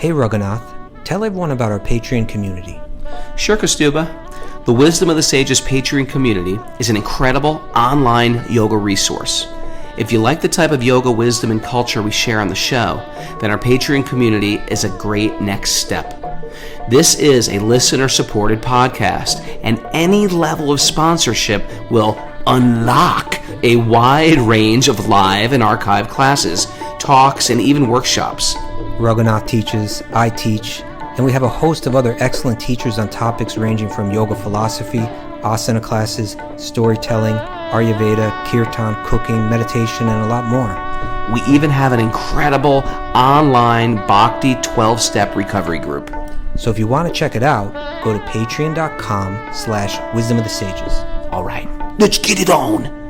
Hey Raghunath, tell everyone about our Patreon community. Sure, Kaustubha. The Wisdom of the Sages Patreon community is an incredible online yoga resource. If you like the type of yoga wisdom and culture we share on the show, then our Patreon community is a great next step. This is a listener-supported podcast, and any level of sponsorship will unlock a wide range of live and archived classes, talks, and even workshops. Raghunath teaches, I teach, and we have a host of other excellent teachers on topics ranging from yoga philosophy, asana classes, storytelling, Ayurveda, kirtan, cooking, meditation, and a lot more. We even have an incredible online Bhakti 12-step recovery group. So if you want to check it out, go to patreon.com/wisdom of the sages. All right, let's get it on.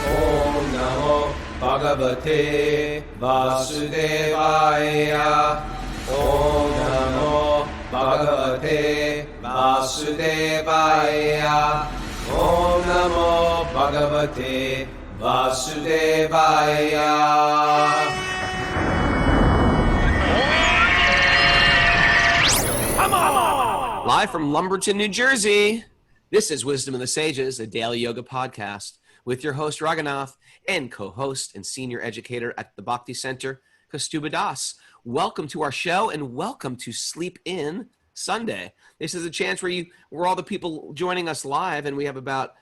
Om Namo Bhagavate Vasudevaya. Om Namo Bhagavate Vasudevaya. Om Namo Bhagavate Vasudevaya. Live from Lumberton, New Jersey, this is Wisdom of the Sages, a daily yoga podcast with your host, Raghunath, and co-host and senior educator at the Bhakti Center, Kaustubha Das. Welcome to our show, and welcome to Sleep In Sunday. This is a chance where all the people joining us live, and we have about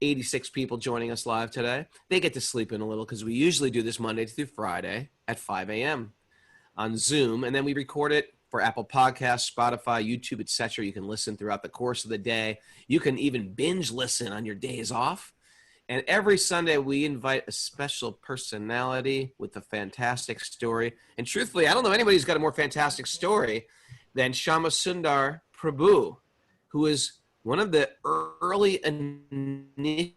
86 people joining us live today. They get to sleep in a little because we usually do this Monday through Friday at 5 a.m. on Zoom, and then we record it for Apple Podcasts, Spotify, YouTube, etc. You can listen throughout the course of the day. You can even binge listen on your days off. And every Sunday, we invite a special personality with a fantastic story. And truthfully, I don't know anybody who's got a more fantastic story than Shyamasundar Prabhu, who is one of the early initiates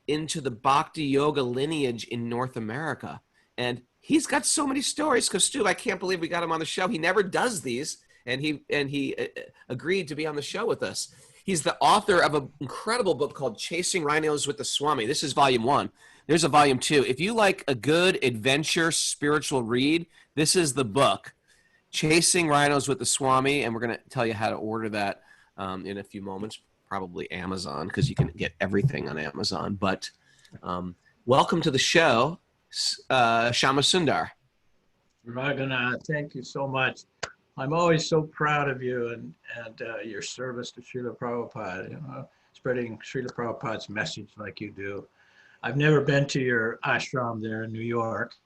into the Bhakti-yoga lineage in North America. And he's got so many stories. Kaustubha, I can't believe we got him on the show. He never does these, and he agreed to be on the show with us. He's the author of an incredible book called Chasing Rhinos with the Swami. This is volume 1. There's a volume 2. If you like a good adventure spiritual read, this is the book, Chasing Rhinos with the Swami, and we're going to tell you how to order that in a few moments, probably Amazon, because you can get everything on Amazon. But welcome to the show, Shyamasundar. Raghunath, thank you so much. I'm always so proud of you and your service to Srila Prabhupada, spreading Srila Prabhupada's message like you do. I've never been to your ashram there in New York,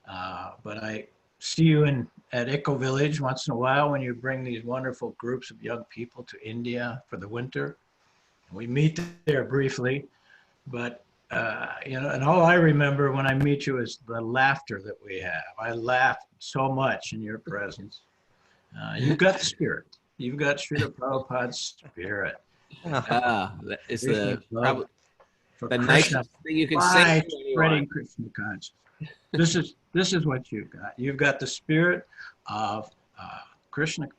but I see you at Echo Village once in a while when you bring these wonderful groups of young people to India for the winter. We meet there briefly, but and all I remember when I meet you is the laughter that we have. I laughed so much in your presence. You've got the spirit. You've got Srila Prabhupada's spirit. That is the nicest thing you can say. Say. Spreading Krishna consciousness. This is what you've got. You've got the spirit of Krishna,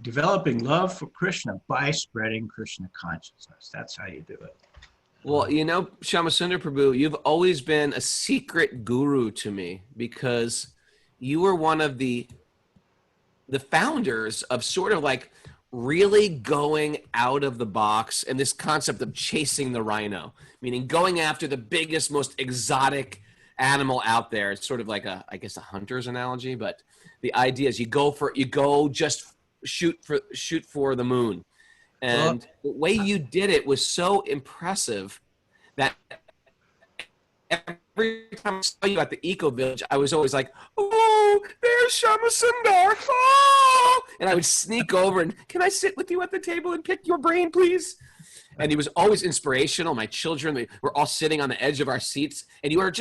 developing love for Krishna by spreading Krishna consciousness. That's how you do it. Well, Shyamasundar Prabhu, you've always been a secret guru to me because you were one of the founders of sort of like really going out of the box and this concept of chasing the rhino, meaning going after the biggest, most exotic animal out there. It's sort of like a hunter's analogy, but the idea is you just shoot for the moon. And the way you did it was so impressive that every time I saw you at the Eco Village, I was always like, oh, there's Shyamasundar. Oh! And I would sneak over and, can I sit with you at the table and pick your brain, please? And he was always inspirational. My children, we were all sitting on the edge of our seats. And you're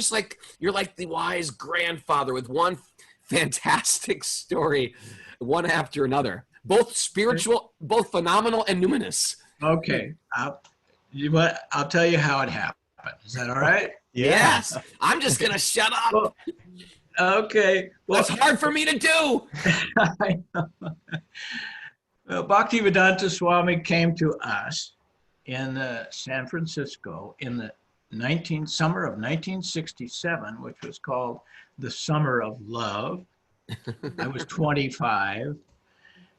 like the wise grandfather with one fantastic story, one after another. Both spiritual, both phenomenal and numinous. Okay. I'll tell you how it happened. Is that all right? Yes. I'm just going to shut up. Well, okay. Well, that's hard for me to do. I know. Well, Bhaktivedanta Swami came to us in San Francisco in the summer of 1967, which was called the Summer of Love. I was 25,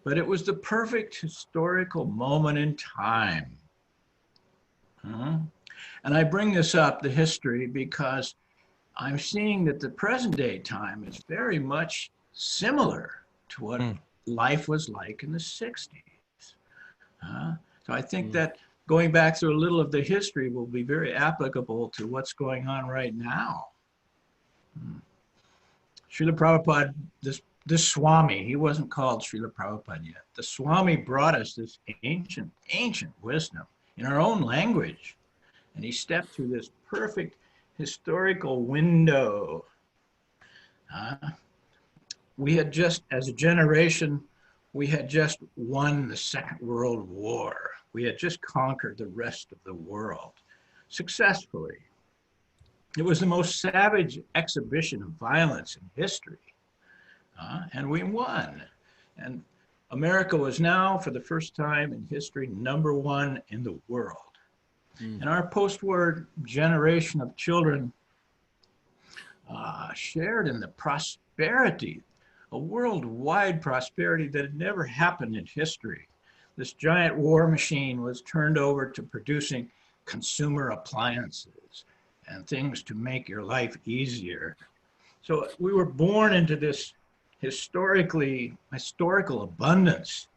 but it was the perfect historical moment in time. And I bring this up, the history, because I'm seeing that the present day time is very much similar to what life was like in the 60s. So I think that going back through a little of the history will be very applicable to what's going on right now. Srila Prabhupada, this Swami, he wasn't called Srila Prabhupada yet. The Swami brought us this ancient wisdom in our own language. And he stepped through this perfect historical window. We had just, as a generation, we had just won the Second World War. We had just conquered the rest of the world successfully. It was the most savage exhibition of violence in history. And we won. And America was now, for the first time in history, #1 in the world. And our post-war generation of children shared in the prosperity, a worldwide prosperity that had never happened in history. This giant war machine was turned over to producing consumer appliances and things to make your life easier. So we were born into this historical abundance.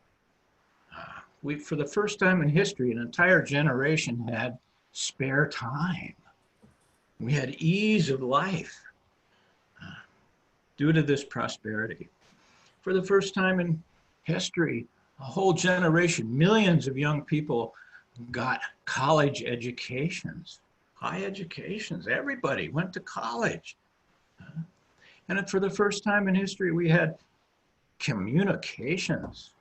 We, for the first time in history, an entire generation had spare time. We had ease of life due to this prosperity. For the first time in history, a whole generation, millions of young people got college educations, high educations. Everybody went to college. And for the first time in history, we had communications.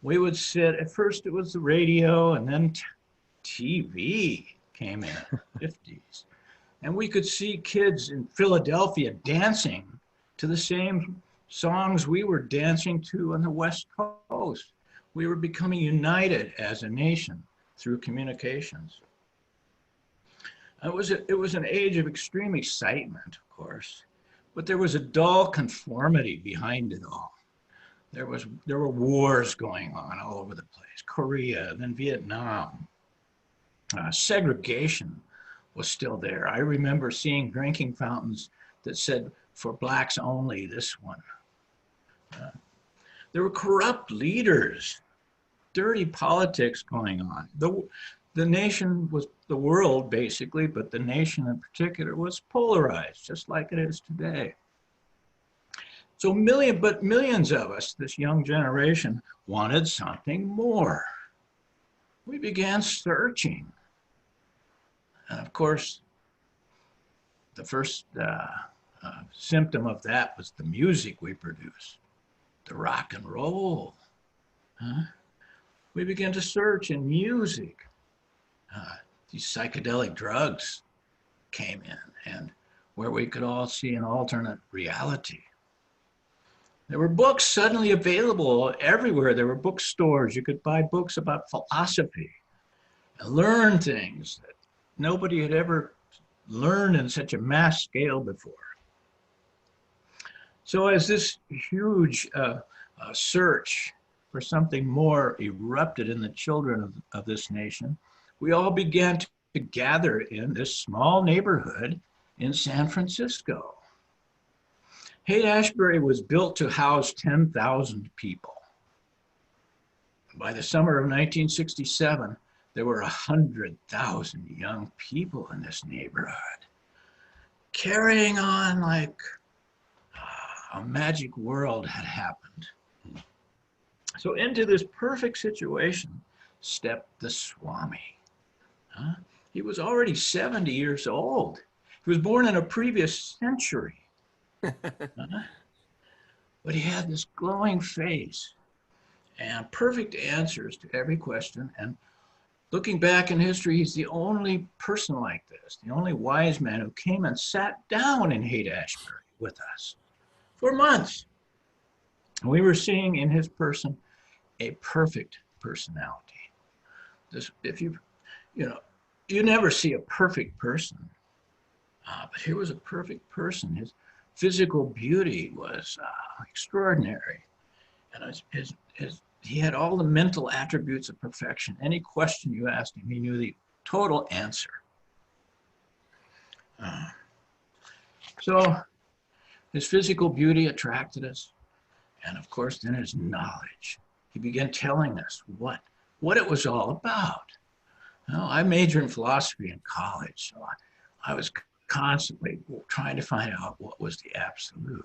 We would sit, at first it was the radio, and then TV came in the 50s. And we could see kids in Philadelphia dancing to the same songs we were dancing to on the West Coast. We were becoming united as a nation through communications. It was an age of extreme excitement, of course, but there was a dull conformity behind it all. There were wars going on all over the place, Korea, then Vietnam. Segregation was still there. I remember seeing drinking fountains that said, "For blacks only, this one." There were corrupt leaders, dirty politics going on. The nation was, the world basically, but the nation in particular was polarized, just like it is today. So millions of us, this young generation, wanted something more. We began searching. And of course, the first symptom of that was the music we produced, the rock and roll. We began to search in music. These psychedelic drugs came in, and where we could all see an alternate reality. There were books suddenly available everywhere. There were bookstores. You could buy books about philosophy and learn things that nobody had ever learned in such a mass scale before. So as this huge search for something more erupted in the children of this nation, we all began to gather in this small neighborhood in San Francisco. Haight-Ashbury was built to house 10,000 people. By the summer of 1967, there were 100,000 young people in this neighborhood, carrying on like a magic world had happened. So into this perfect situation stepped the Swami. He was already 70 years old. He was born in a previous century. But he had this glowing face and perfect answers to every question. And looking back in history, he's the only person like this, the only wise man who came and sat down in Haight-Ashbury with us for months. And we were seeing in his person a perfect personality. This, if you you never see a perfect person, but here was a perfect person. His physical beauty was extraordinary, and he had all the mental attributes of perfection. Any question you asked him, he knew the total answer. So his physical beauty attracted us, and of course then his knowledge. He began telling us what it was all about. Well, I majored in philosophy in college, so I was constantly trying to find out what was the absolute.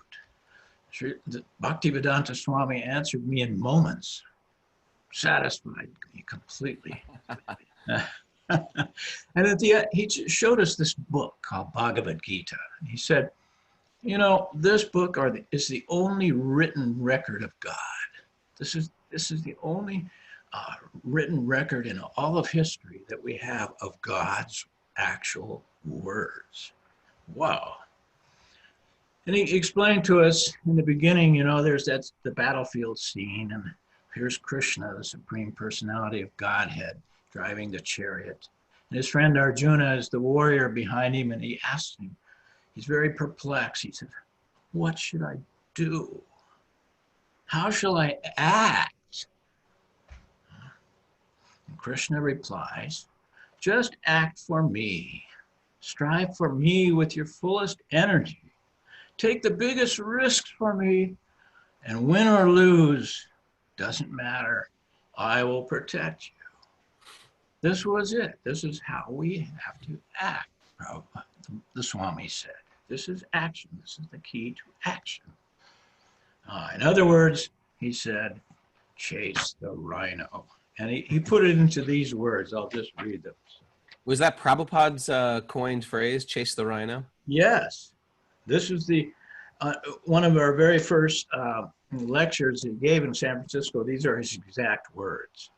Bhaktivedanta Swami answered me in moments, satisfied me completely. And at the end, he showed us this book called Bhagavad Gita. He said, you know, this book is the only written record of God. This is the only written record in all of history that we have of God's actual words. Wow. And he explained to us in the beginning, you know, there's the battlefield scene, and here's Krishna, the Supreme Personality of Godhead, driving the chariot. And his friend Arjuna is the warrior behind him, and he asked him, he's very perplexed. He said, what should I do? How shall I act? And Krishna replies, just act for me. Strive for me with your fullest energy. Take the biggest risks for me, and win or lose, doesn't matter. I will protect you. This was it. This is how we have to act, the Swami said. This is action. This is the key to action. In other words, he said, chase the rhino. And he put it into these words. I'll just read them. Was that Prabhupada's coined phrase, chase the rhino? Yes. This is one of our very first lectures he gave in San Francisco. These are his exact words.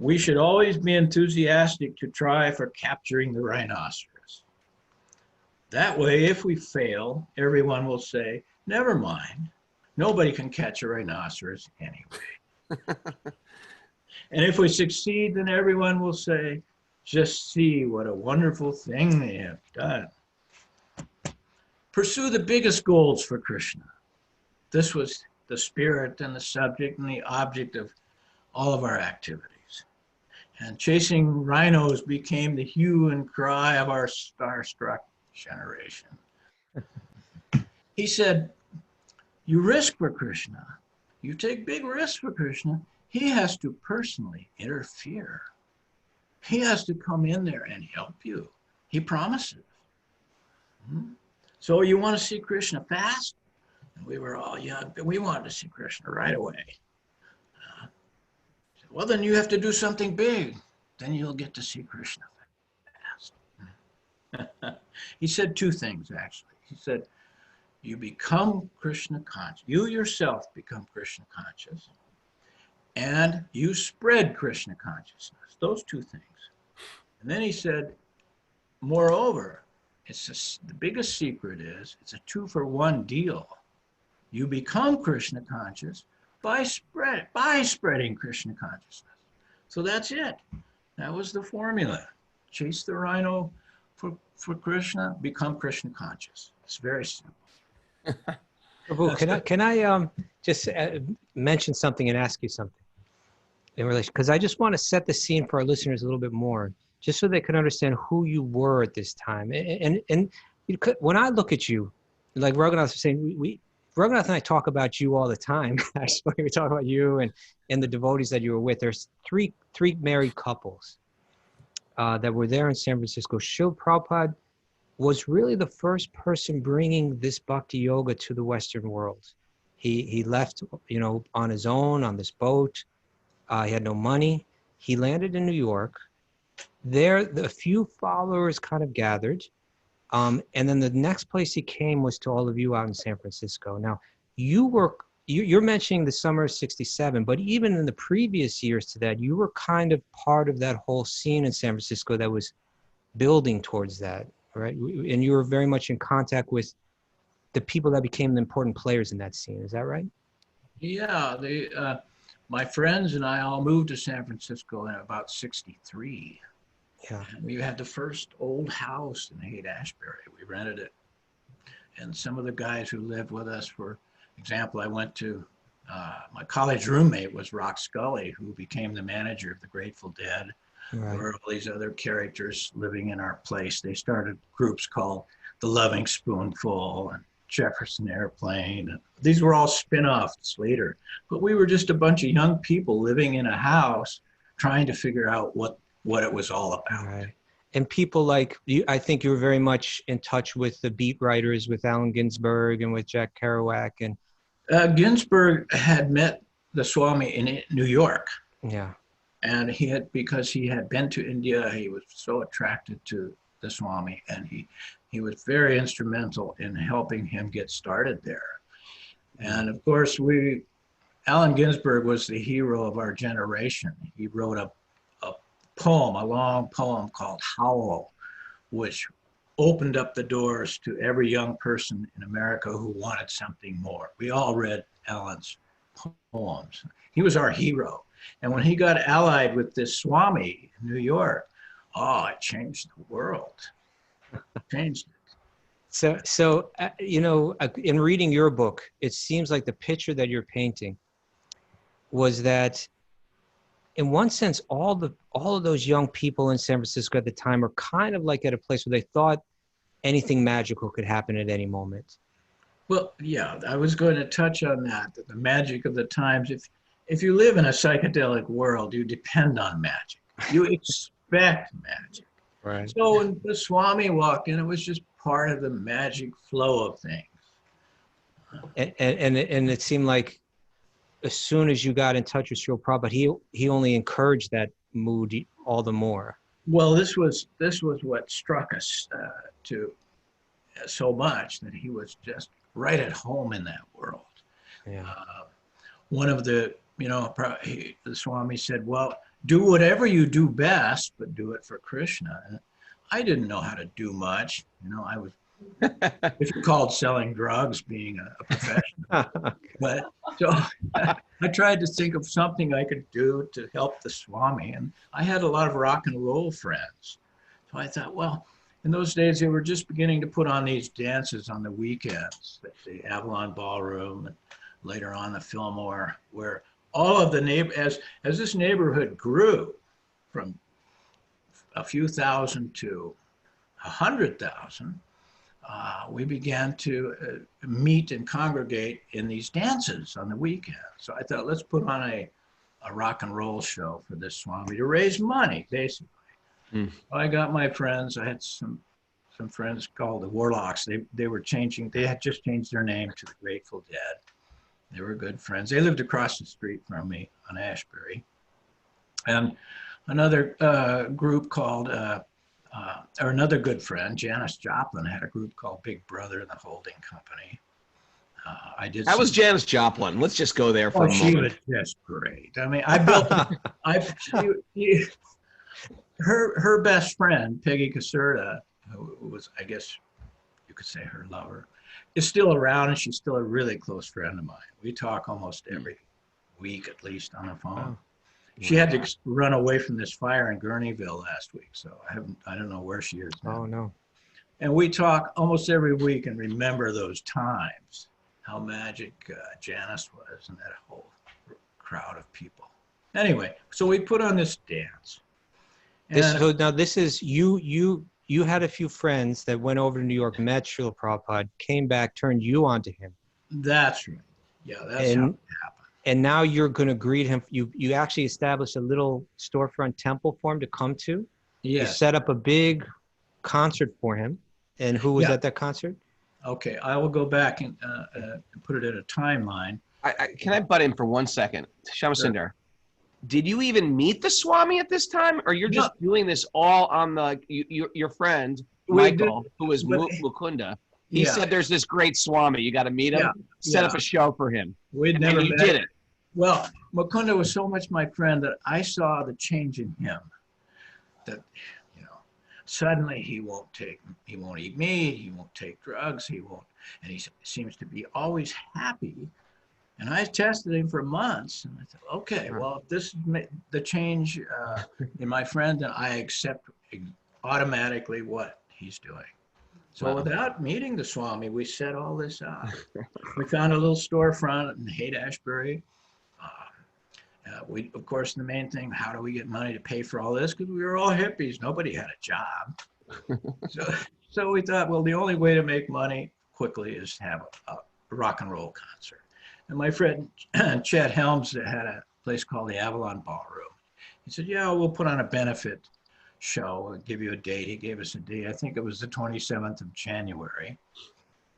We should always be enthusiastic to try for capturing the rhinoceros. That way, if we fail, everyone will say, never mind, nobody can catch a rhinoceros anyway. And if we succeed, then everyone will say, just see what a wonderful thing they have done. Pursue the biggest goals for Krishna. This was the spirit and the subject and the object of all of our activities. And chasing rhinos became the hue and cry of our starstruck generation. He said, you risk for Krishna. You take big risks for Krishna. He has to personally interfere. He has to come in there and help you. He promises. So you want to see Krishna fast? And we were all young, but we wanted to see Krishna right away. Well, then you have to do something big. Then you'll get to see Krishna fast. He said two things, actually. He said, you become Krishna conscious. You yourself become Krishna conscious. And you spread Krishna consciousness. Those two things. And then he said, moreover, the biggest secret is it's a 2-for-1 deal. You become Krishna conscious by spreading Krishna consciousness. So that's it. That was the formula. Chase the rhino for Krishna, become Krishna conscious. It's very simple. Prabhu, can I just mention something and ask you something in relation? Because I just want to set the scene for our listeners a little bit more, just so they can understand who you were at this time. And you could, when I look at you, like Raghunath was saying, Raghunath and I talk about you all the time. Actually, we talk about you and the devotees that you were with. There's three married couples that were there in San Francisco. Srila Prabhupada was really the first person bringing this bhakti yoga to the Western world. He left, on his own on this boat. He had no money. He landed in New York. There, the few followers kind of gathered. And then the next place he came was to all of you out in San Francisco. Now, you're mentioning the summer of '67, but even in the previous years to that, you were kind of part of that whole scene in San Francisco that was building towards that, right? And you were very much in contact with the people that became the important players in that scene. Is that right? Yeah, my friends and I all moved to San Francisco in about '63. Yeah. And we had the first old house in Haight-Ashbury. We rented it. And some of the guys who lived with us, for example, I went to, my college roommate was Rock Scully, who became the manager of the Grateful Dead. Right. There were all these other characters living in our place. They started groups called The Loving Spoonful and Jefferson Airplane. These were all spin-offs later. But we were just a bunch of young people living in a house trying to figure out what it was all about. Right. And people like you, I think you were very much in touch with the beat writers, with Allen Ginsberg and with Jack Kerouac. And Ginsberg had met the Swami in New York. yeah. And because he had been to India, he was so attracted to the Swami, and he was very instrumental in helping him get started there. And of course, Allen Ginsberg was the hero of our generation. He wrote a long poem called Howl, which opened up the doors to every young person in America who wanted something more. We all read Allen's poems. He was our hero. And when he got allied with this Swami in New York, it changed the world. Changed it. So in reading your book, it seems like the picture that you're painting was that, in one sense, all of those young people in San Francisco at the time are kind of like at a place where they thought anything magical could happen at any moment. Well, yeah, I was going to touch on that the magic of the times. If you live in a psychedelic world, you depend on magic. You expect magic. Right. So when the Swami walked in, it was just part of the magic flow of things. And it seemed like as soon as you got in touch with Srila Prabhupada, he only encouraged that mood all the more. Well, this was what struck us so much, that he was just right at home in that world. Yeah. One of the Swami said, well, do whatever you do best, but do it for Krishna. And I didn't know how to do much. I was, if you called selling drugs being a profession. Okay. But so I tried to think of something I could do to help the Swami. And I had a lot of rock and roll friends. So I thought, well, in those days, they were just beginning to put on these dances on the weekends, like the Avalon Ballroom, and later on the Fillmore, where all of the as this neighborhood grew from a few thousand to 100,000, we began to meet and congregate in these dances on the weekend. So I thought, let's put on a rock and roll show for this Swami to raise money, basically. Mm. I got my friends. I had some friends called the Warlocks. They had just changed their name to the Grateful Dead. They were good friends. They lived across the street from me on Ashbury. And another group called, or another good friend, Janis Joplin, had a group called Big Brother and the Holding Company. That was Janis Joplin. Let's just go there for a moment. She was just great. I mean, I built, her best friend, Peggy Caserta, who was, I guess you could say, her lover, is still around, and she's still a really close friend of mine. We talk almost every week, at least, on the phone. Oh. She had to run away from this fire in Gurneyville last week, so I don't know where she is now. Oh, no. And we talk almost every week and remember those times, how magic Janis was and that whole crowd of people. Anyway, so we put on this dance. So now this is, you had a few friends that went over to New York, met Srila Prabhupada, came back, turned you on to him. That's right. Yeah, that's how it happened. And now you're going to greet him. You actually established a little storefront temple for him to come to. Yes. You set up a big concert for him. And who was at that concert? Okay, I will go back and put it in a timeline. Can I butt in for 1 second? Shyamasundar, sure. Did you even meet the Swami at this time? Or you're just doing this all on your friend, Michael, who was Mukunda? He said there's this great Swami. You got to meet him. Set up a show for him. We'd never met. You did it. Well, Mukunda was so much my friend that I saw the change in him. That, suddenly he won't eat meat, he won't take drugs, and he seems to be always happy. And I tested him for months, and I thought, okay, well, if this is the change in my friend, then I accept automatically what he's doing. So Wow. without meeting the Swami, we set all this up. We found a little storefront in Haight-Ashbury. We, of course, the main thing, how do we get money to pay for all this? Because we were all hippies. Nobody had a job. So we thought, well, the only way to make money quickly is to have a rock and roll concert. And my friend Chet Helms had a place called the Avalon Ballroom. He said, yeah, we'll put on a benefit show. We'll give you a date. He gave us a date. I think it was the 27th of January,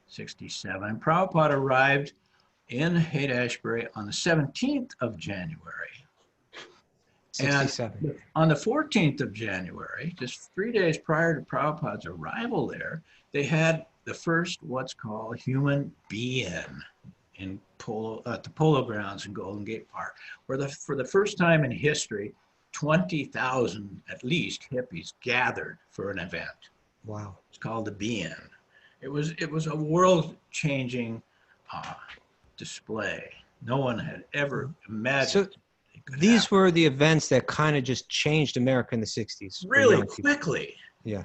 67. Prabhupada arrived in Haight-Ashbury on the 17th of January. 67. And on the 14th of January, just 3 days prior to Prabhupada's arrival there, they had the first what's called human be-in in at the Polo Grounds in Golden Gate Park, where for the first time in history, 20,000 at least hippies gathered for an event. Wow. It's called the be-in. It was a world-changing display. No one had ever imagined. So these were the events that kind of just changed America in the 60s. Really quickly. Yeah.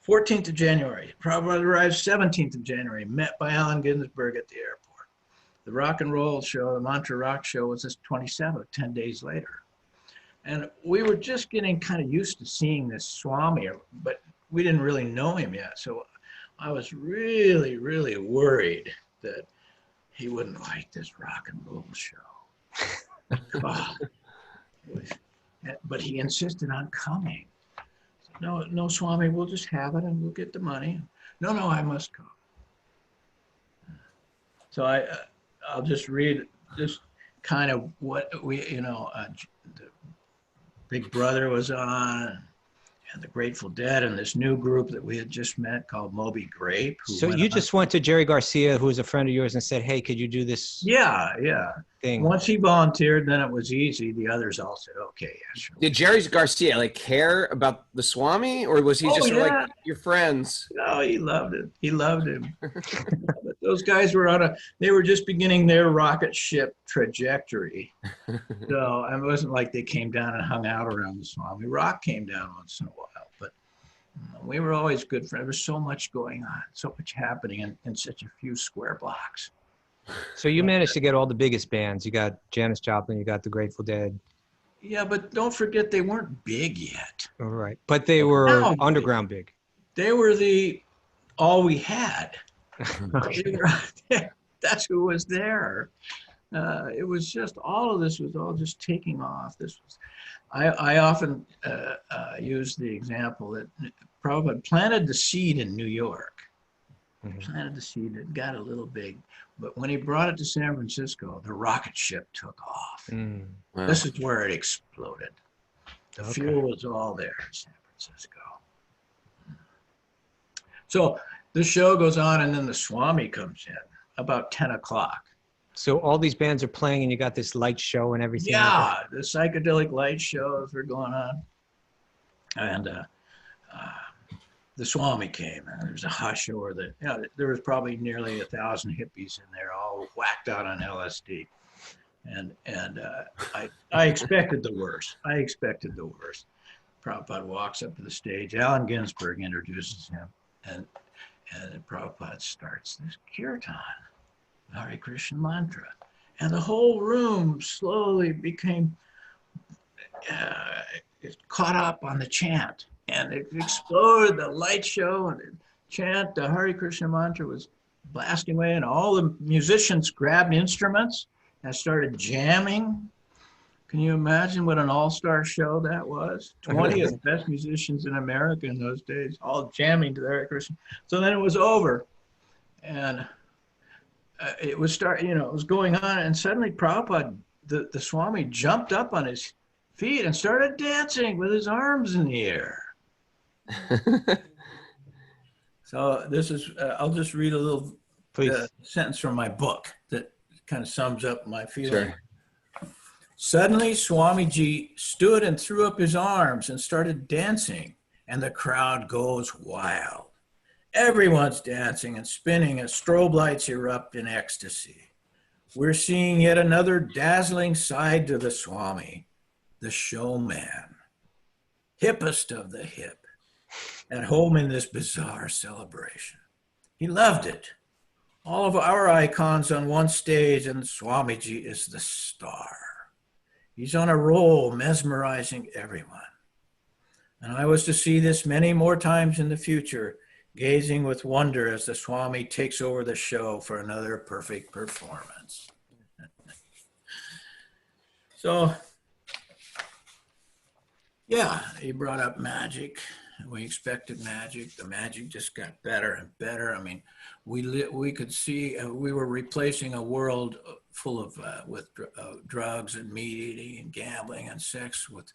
14th of January. Prabhupada arrived 17th of January, met by Allen Ginsberg at the airport. The rock and roll show, the Mantra Rock show, was this 27th, 10 days later. And we were just getting kind of used to seeing this Swami, but we didn't really know him yet. So I was really, really worried that he wouldn't like this rock and roll show. God. But he insisted on coming. No, Swami, we'll just have it and we'll get the money. No, I must come. So I'll just read just kind of what we, the Big Brother was on, and the Grateful Dead, and this new group that we had just met called Moby Grape. So you just went to Jerry Garcia, who was a friend of yours, and said, hey, could you do this thing? Once he volunteered, then it was easy. The others all said, okay, yeah, sure. Did Jerry Garcia care about the Swami, or was he just sort of like your friends? No, he loved it. He loved him. But those guys were they were just beginning their rocket ship trajectory. So it wasn't like they came down and hung out around the Swami. Rock came down once in a while, but we were always good friends. There was so much going on, so much happening in such a few square blocks. So you managed to get all the biggest bands. You got Janis Joplin, you got the Grateful Dead. Yeah, but don't forget they weren't big yet. All right. But they were underground big. They were all we had. That's who was there. It was just, all of this was all just taking off. I often use the example that Prabhupada planted the seed in New York. Planted the seed, it got a little big. But when he brought it to San Francisco, the rocket ship took off. Wow. This is where it exploded. The fuel was all there in San Francisco. So the show goes on, and then the Swami comes in about 10 o'clock. So all these bands are playing, and you got this light show and everything. Yeah, the psychedelic light shows were going on. And the Swami came, and there was a hush over there was probably nearly 1,000 hippies in there, all whacked out on LSD. And I expected the worst. Prabhupada walks up to the stage. Allen Ginsberg introduces him, and Prabhupada starts this kirtan, Hare Krishna mantra. And the whole room slowly became caught up on the chant. And it exploded, the light show, and the chant, the Hare Krishna mantra was blasting away, and all the musicians grabbed instruments and started jamming. Can you imagine what an all-star show that was? 20 of the best musicians in America in those days, all jamming to the Hare Krishna. So then it was over, and it was it was going on, and suddenly Prabhupada, the Swami, jumped up on his feet and started dancing with his arms in the air. So this is, I'll just read a little sentence from my book that kind of sums up my feeling. Sure. Suddenly, Swamiji stood and threw up his arms and started dancing, and the crowd goes wild. Everyone's dancing and spinning as strobe lights erupt in ecstasy. We're seeing yet another dazzling side to the Swami, the showman, hippest of the hip. at home in this bizarre celebration. He loved it. All of our icons on one stage, and Swamiji is the star. He's on a roll, mesmerizing everyone. And I was to see this many more times in the future, gazing with wonder as the Swami takes over the show for another perfect performance. So, yeah, he brought up magic. We expected magic. The magic just got better and better. I mean, we could see we were replacing a world full of with drugs and meat eating and gambling and sex with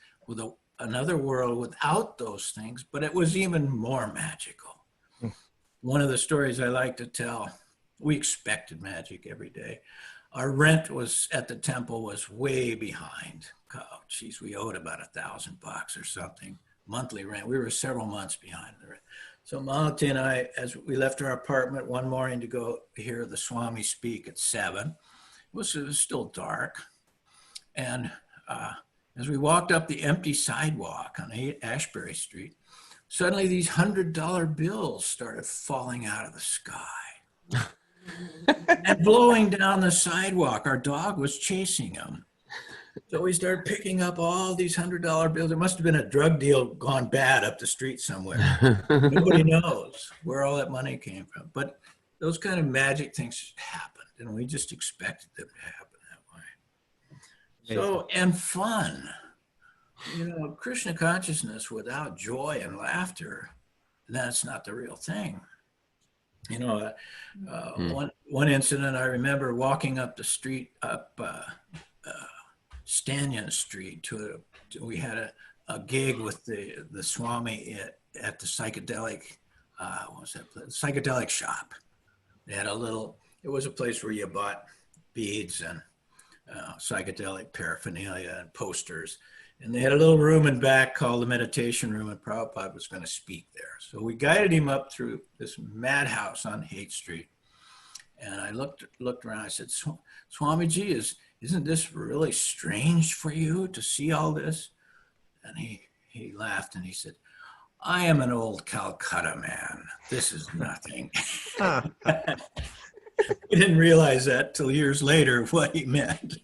another world without those things, but it was even more magical. One of the stories I like to tell, we expected magic every day. Our rent was at the temple was way behind. Oh, geez, we owed about $1,000 or something. Monthly rent. We were several months behind the rent. So Malati and I, as we left our apartment one morning to go hear the Swami speak at 7, it was still dark. And as we walked up the empty sidewalk on Ashbury Street, suddenly these $100 bills started falling out of the sky and blowing down the sidewalk. Our dog was chasing them. So we started picking up all these $100 bills. There must have been a drug deal gone bad up the street somewhere. Nobody knows where all that money came from. But those kind of magic things happened, and we just expected them to happen that way. So, and fun. You know, Krishna consciousness without joy and laughter, that's not the real thing. You know, one incident I remember walking up the street up Stanyan Street we had a gig with the Swami at the psychedelic what was that place? Psychedelic shop. They had it was a place where you bought beads and psychedelic paraphernalia and posters. And they had a little room in back called the meditation room, and Prabhupada was going to speak there. So we guided him up through this madhouse on Haight Street. And I looked around, I said, Swamiji, isn't this really strange for you to see all this? And he laughed and he said, I am an old Calcutta man. This is nothing. We didn't realize that till years later what he meant.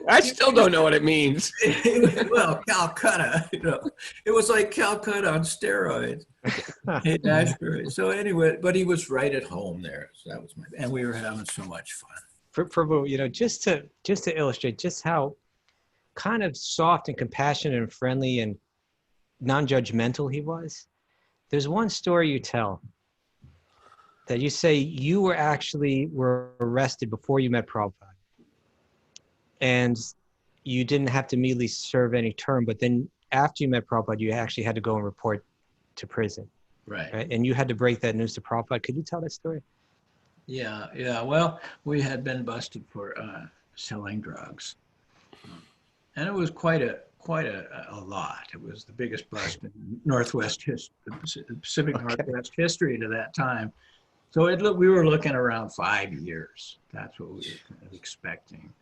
I still don't know what it means. Well, Calcutta, you know, it was like Calcutta on steroids. In Ashbury. So anyway, but he was right at home there. So that was and we were having so much fun. Prabhu, you know, just to illustrate just how kind of soft and compassionate and friendly and non-judgmental he was, there's one story you tell that you say you were arrested before you met Prabhupada. And you didn't have to immediately serve any term, but then after you met Prabhupada, you actually had to go and report to prison. Right? And you had to break that news to Prabhupada. Could you tell that story? Yeah. Well, we had been busted for selling drugs. And it was quite a lot. It was the biggest bust in Pacific Northwest history to that time. So we were looking around 5 years. That's what we were kind of expecting.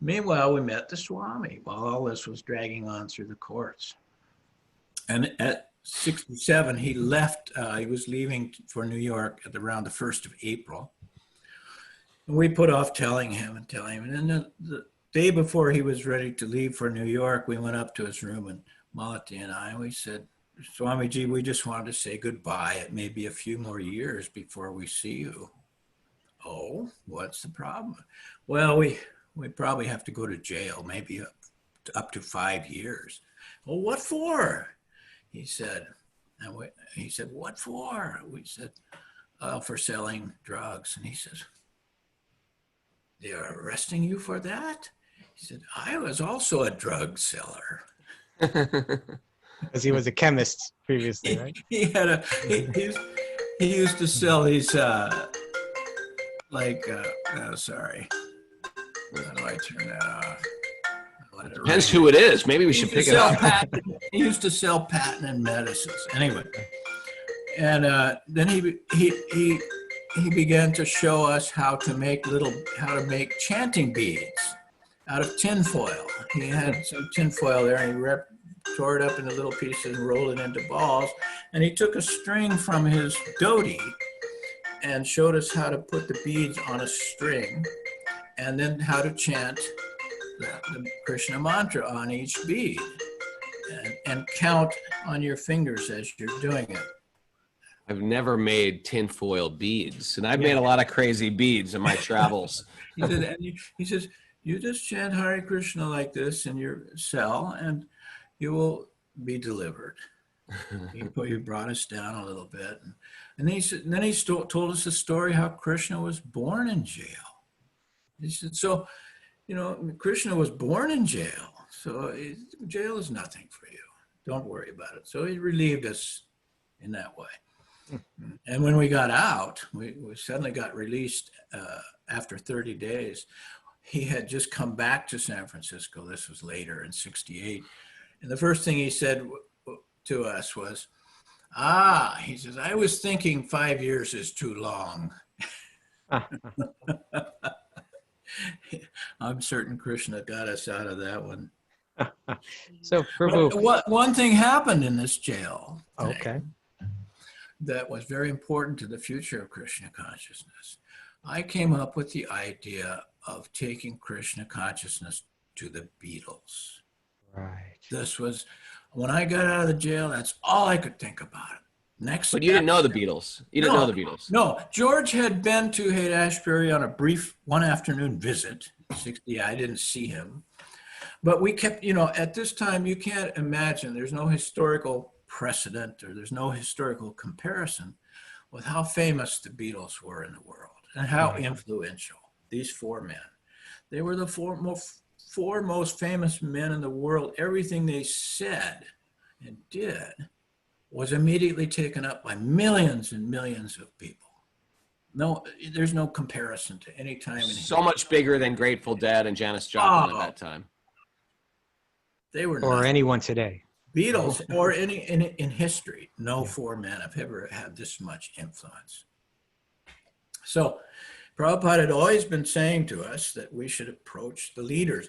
Meanwhile, we met the Swami while all this was dragging on through the courts. And at 67, he left. He was leaving for New York at around the 1st of April. And we put off telling him. And then the day before he was ready to leave for New York, we went up to his room, and Malati and we said, Swamiji, we just wanted to say goodbye. It may be a few more years before we see you. Oh, what's the problem? Well, we probably have to go to jail, maybe up to 5 years. Well, what for? He said, what for? We said, for selling drugs. And he says, they're arresting you for that? He said, I was also a drug seller. Because he was a chemist previously, right? He used to sell these, sorry. How do I turn that off? Depends who it is. Maybe we should pick it up. He used to sell patent and medicines. Anyway, and then he began to show us how to make chanting beads out of tinfoil. He had some tinfoil there, and he tore it up into little pieces and rolled it into balls. And he took a string from his dhoti and showed us how to put the beads on a string and then how to chant the Krishna mantra on each bead and count on your fingers as you're doing it. I've never made tinfoil beads, and I've made a lot of crazy beads in my travels. He says, you just chant Hare Krishna like this in your cell, and you will be delivered. He brought us down a little bit, and then he told us a story how Krishna was born in jail. He said, so, Krishna was born in jail, so jail is nothing for you. Don't worry about it. So he relieved us in that way. And when we got out, we suddenly got released after 30 days. He had just come back to San Francisco. This was later in '68. And the first thing he said to us was, he says, I was thinking 5 years is too long. I'm certain Krishna got us out of that one. So, Prabhu. One thing happened in this jail. Okay. That was very important to the future of Krishna consciousness. I came up with the idea of taking Krishna consciousness to the Beatles. Right. This was, when I got out of the jail, that's all I could think about. But you didn't know the Beatles. You didn't know the Beatles. No, George had been to Haight-Ashbury on a brief one afternoon visit. I didn't see him. But we kept, at this time, you can't imagine, there's no historical precedent or there's no historical comparison with how famous the Beatles were in the world and how influential these four men. They were the four most famous men in the world. Everything they said and did was immediately taken up by millions and millions of people. No, there's no comparison to any time in history. So much bigger than Grateful Dead and Janis Joplin at that time. They were or anyone today. Beatles or in history, no four men have ever had this much influence. So Prabhupada had always been saying to us that we should approach the leaders.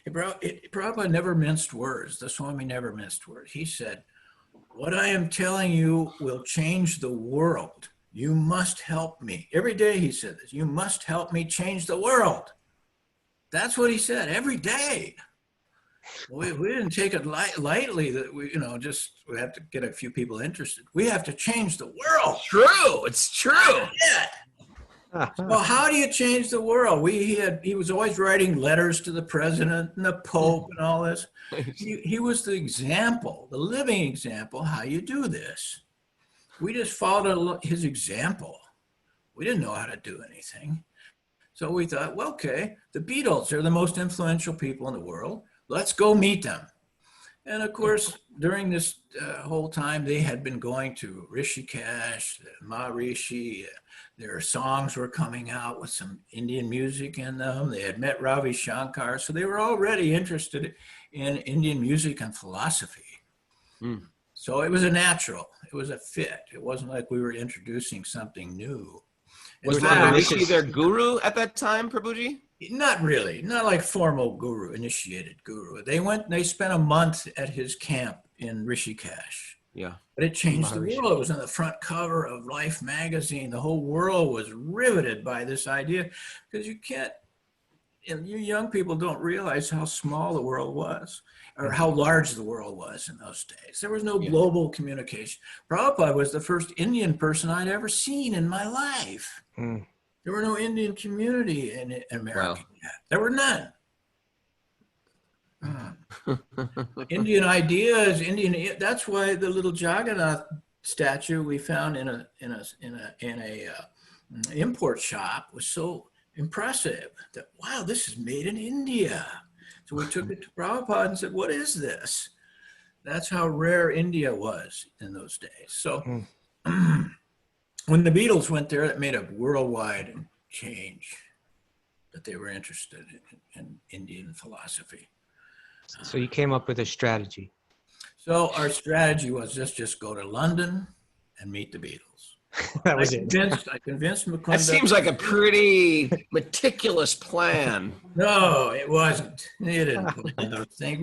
Prabhupada never minced words. The Swami never minced words. He said, what I am telling you will change the world. You must help me. Every day he said this, you must help me change the world. That's what he said every day. We didn't take it lightly that we have to get a few people interested. We have to change the world. True, it's true. Well, how do you change the world? He was always writing letters to the president and the Pope and all this. He was the example, the living example, how you do this. We just followed his example. We didn't know how to do anything. So we thought, well, okay, the Beatles are the most influential people in the world. Let's go meet them. And of course, during this whole time, they had been going to Rishikesh, Maharishi. Their songs were coming out with some Indian music in them. They had met Ravi Shankar. So they were already interested in Indian music and philosophy. So it was a natural. It was a fit. It wasn't like we were introducing something new. Was Maharishi their guru at that time, Prabhuji? Not really, not like formal guru, initiated guru. They spent a month at his camp in Rishikesh. Yeah. But it changed the world. It was on the front cover of Life magazine. The whole world was riveted by this idea because you young people don't realize how small the world was or how large the world was in those days. There was no global communication. Prabhupada was the first Indian person I'd ever seen in my life. There were no Indian community in America yet. There were none. Indian ideas, that's why the little Jagannath statue we found in a import shop was so impressive that, wow, this is made in India. So we took it to Prabhupada and said, what is this? That's how rare India was in those days. So when the Beatles went there, it made a worldwide change that they were interested in Indian philosophy. So you came up with a strategy. So our strategy was just go to London and meet the Beatles. That was it. I convinced Mukunda. That seems like a pretty meticulous plan. No, it wasn't. He didn't plan those things.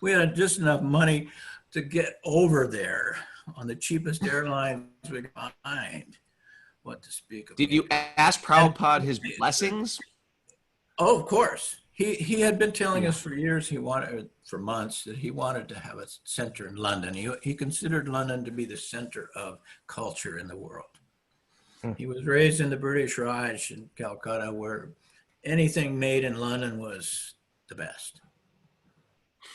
We had just enough money to get over there on the cheapest airlines we could find. What to speak of. Did you ask Prabhupada his blessings? Oh, of course. He had been telling us for years, for months, that he wanted to have a center in London. He considered London to be the center of culture in the world. He was raised in the British Raj in Calcutta, where anything made in London was the best.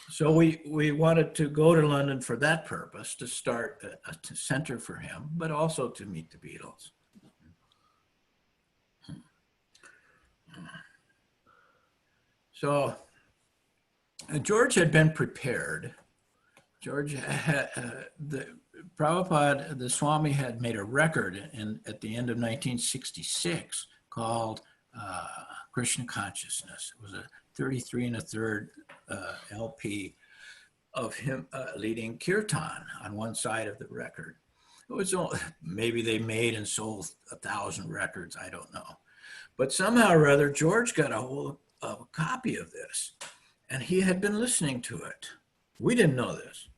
So we wanted to go to London for that purpose, to start a center for him, but also to meet the Beatles. So George had been prepared. George had, Prabhupada, the Swami, had made a record at the end of 1966 called Krishna Consciousness. It was a 33 1/3 LP of him leading kirtan on one side of the record. It was maybe they made and sold 1,000 records, I don't know. But somehow or other, George got a hold of a copy of this, and he had been listening to it. We didn't know this.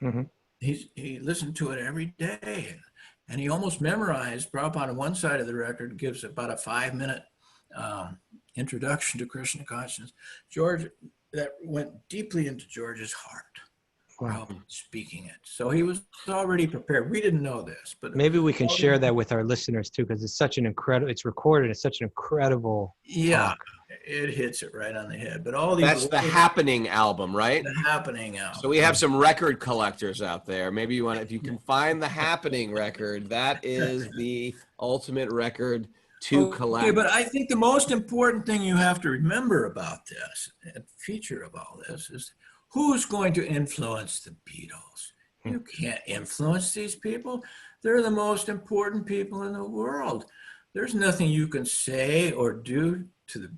Mm-hmm. He listened to it every day, and he almost memorized. Prabhupada on one side of the record gives about a 5-minute introduction to Krishna consciousness. George, that went deeply into George's heart. Wow. Speaking it. So he was already prepared. We didn't know this, but maybe we can share that with our listeners too, because it's such an incredible, it's recorded, it's such an incredible talk. It hits it right on the head. But all these, That's the Happening album, right? The Happening album. So we have some record collectors out there. Maybe you want to, if you can find the Happening record, that is the ultimate record to collect. Okay, but I think the most important thing you have to remember about this, a feature of all this, is who's going to influence the Beatles? You can't influence these people. They're the most important people in the world. There's nothing you can say or do to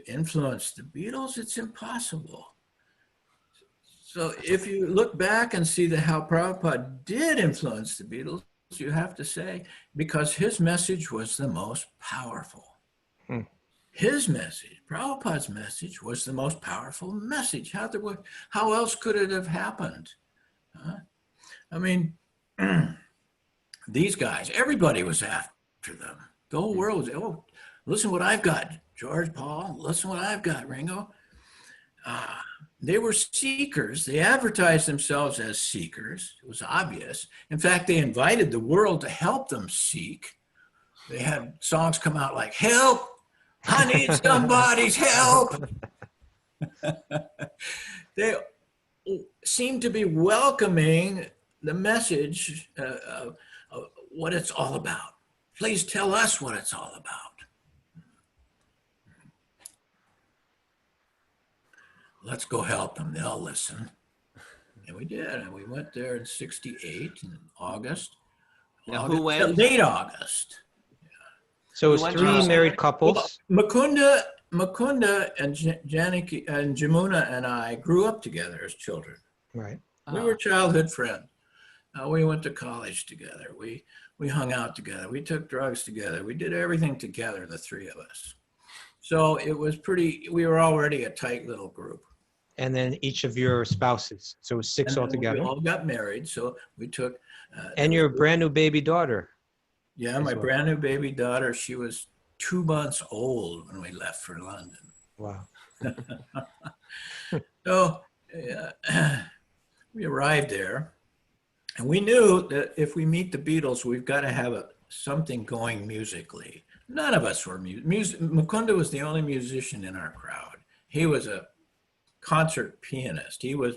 influence the Beatles. It's impossible. So if you look back and see how Prabhupada did influence the Beatles, you have to say, because his message was the most powerful. His message, Prabhupada's message, was the most powerful message. How else could it have happened? I mean, these guys, everybody was after them. The whole world was, oh, listen what I've got, George, Paul, listen what I've got, Ringo. They were seekers. They advertised themselves as seekers. It was obvious. In fact, they invited the world to help them seek. They had songs come out like, help, I need somebody's help. They seemed to be welcoming the message of what it's all about. Please tell us what it's all about. Let's go help them. They'll listen. And we did. And we went there in 68 in August. Now, who went? Late August. So it was 3 married couples. Well, Mukunda and Janaki and Jamuna and I grew up together as children. Right. We were childhood friends. We went to college together. We hung out together. We took drugs together. We did everything together, the three of us. So it was we were already a tight little group. And then each of your spouses. So it was 6 altogether. We all got married. So we took. And your brand new baby daughter. Yeah, my brand new baby daughter, she was 2 months old when we left for London. Wow. So we arrived there, and we knew that if we meet the Beatles, we've got to have something going musically. None of us were Mukunda was the only musician in our crowd. He was a concert pianist. He was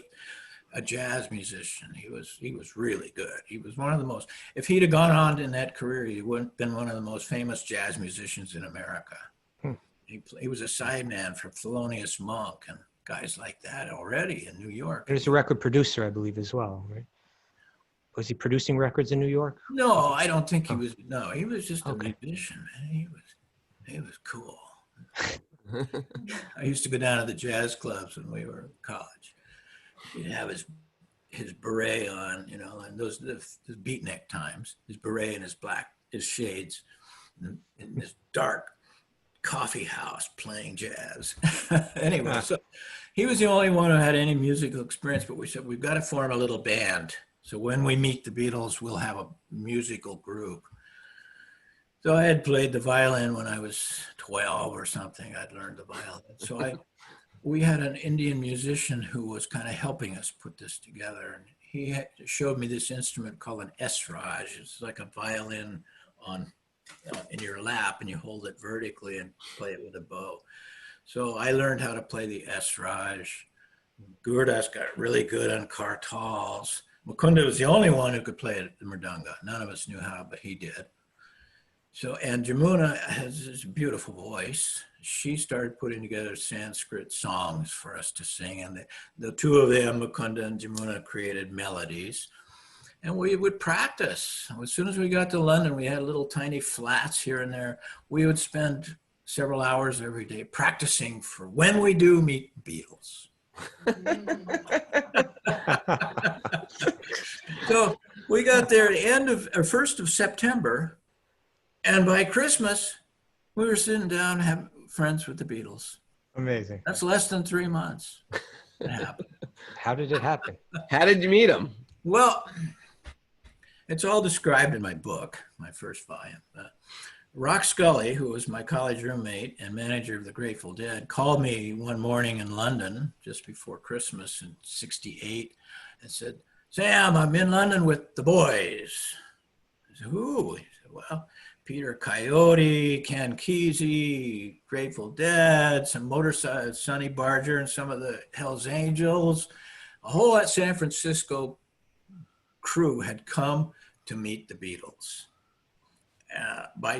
a jazz musician. He was really good. He was one of the most, if he'd have gone on in that career, he would have been one of the most famous jazz musicians in America. He was a sideman for Thelonious Monk and guys like that already in New York. And he's a record producer, I believe, as well, right? Was he producing records in New York? No, I don't think he was. No, he was just a musician, man. He was cool. I used to go down to the jazz clubs when we were in college. He'd have his beret on, and those beatnik times, his beret and his black his shades in this dark coffee house playing jazz. Anyway, so he was the only one who had any musical experience, but we said, we've got to form a little band. So when we meet the Beatles, we'll have a musical group. So I had played the violin when I was 12 or something. I'd learned the violin. So we had an Indian musician who was kind of helping us put this together. And he showed me this instrument called an esraj. It's like a violin on in your lap, and you hold it vertically and play it with a bow. So I learned how to play the esraj. Gurdas got really good on kartals. Mukunda was the only one who could play the mridanga. None of us knew how, but he did. So, and Jamuna has this beautiful voice. She started putting together Sanskrit songs for us to sing. And the two of them, Mukunda and Jamuna, created melodies. And we would practice. As soon as we got to London, we had little tiny flats here and there. We would spend several hours every day practicing for when we do meet Beatles. So we got there at the end of, or 1st of September. And by Christmas, we were sitting down having friends with the Beatles. Amazing. That's less than 3 months. It happened. How did it happen? How did you meet him? Well, it's all described in my book, my first volume. Rock Scully, who was my college roommate and manager of the Grateful Dead, called me one morning in London just before Christmas in '68 and said, "Sam, I'm in London with the boys." I said, "Who?" He said, "Well, Peter Coyote, Ken Kesey, Grateful Dead, some motorcycle, Sonny Barger, and some of the Hells Angels. A whole San Francisco crew had come to meet the Beatles.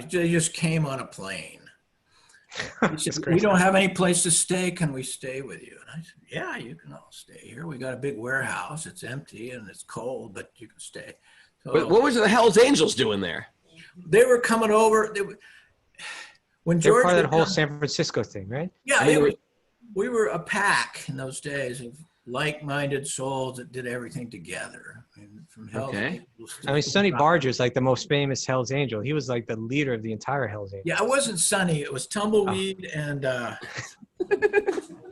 They just came on a plane. He said, "We don't have any place to stay. Can we stay with you?" And I said, "Yeah, you can all stay here. We got a big warehouse. It's empty and it's cold, but you can stay." So, What was the Hells Angels doing there? they were coming over. When They were George part of would that whole come- San Francisco thing, right? Yeah, I mean, we were a pack in those days of like-minded souls that did everything together. I mean, from Hell's Okay. Angels to- I mean, Sonny Barger is like the most famous Hells Angel. He was like the leader of the entire Hells Angel. Yeah, it wasn't Sonny. It was Tumbleweed and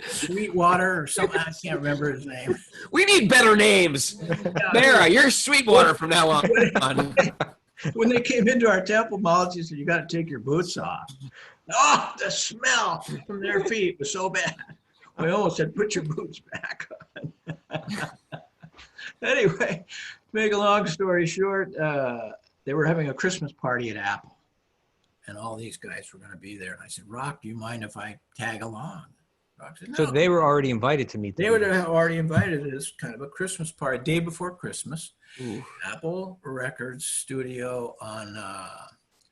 Sweetwater or something. I can't remember his name. We need better names. Mara, you're Sweetwater from now on. When they came into our temple, Malachi said, "You got to take your boots off." Oh, the smell from their feet was so bad. We almost said, "Put your boots back on." Anyway, to make a long story short, they were having a Christmas party at Apple, and all these guys were going to be there. And I said, "Rock, do you mind if I tag along?" Rock said, "No." So they were already invited to meet. They would have already invited us, kind of a Christmas party, day before Christmas. Ooh. Apple Records studio on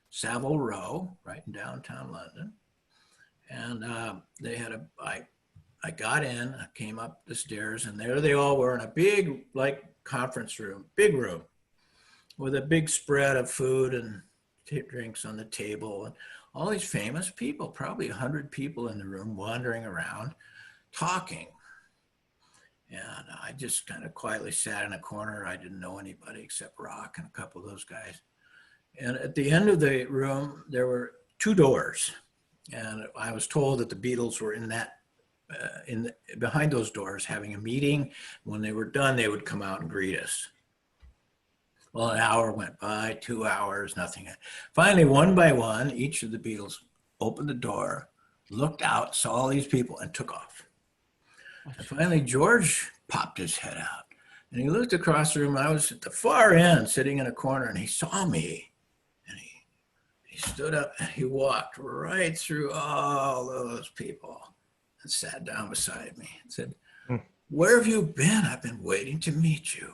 Savile Row, right in downtown London. And they had I got in, I came up the stairs, and there they all were in a big, like, conference room, big room, with a big spread of food and drinks on the table. And all these famous people, probably 100 people in the room wandering around, talking. And I just kind of quietly sat in a corner. I didn't know anybody except Rock and a couple of those guys. And at the end of the room, there were 2 doors. And I was told that the Beatles were in that, behind those doors having a meeting. When they were done, they would come out and greet us. Well, an hour went by, 2 hours, nothing. Finally, one by one, each of the Beatles opened the door, looked out, saw all these people, and took off. And finally, George popped his head out, and he looked across the room. I was at the far end, sitting in a corner, and he saw me. And he stood up, and he walked right through all those people and sat down beside me and said, "Where have you been? I've been waiting to meet you."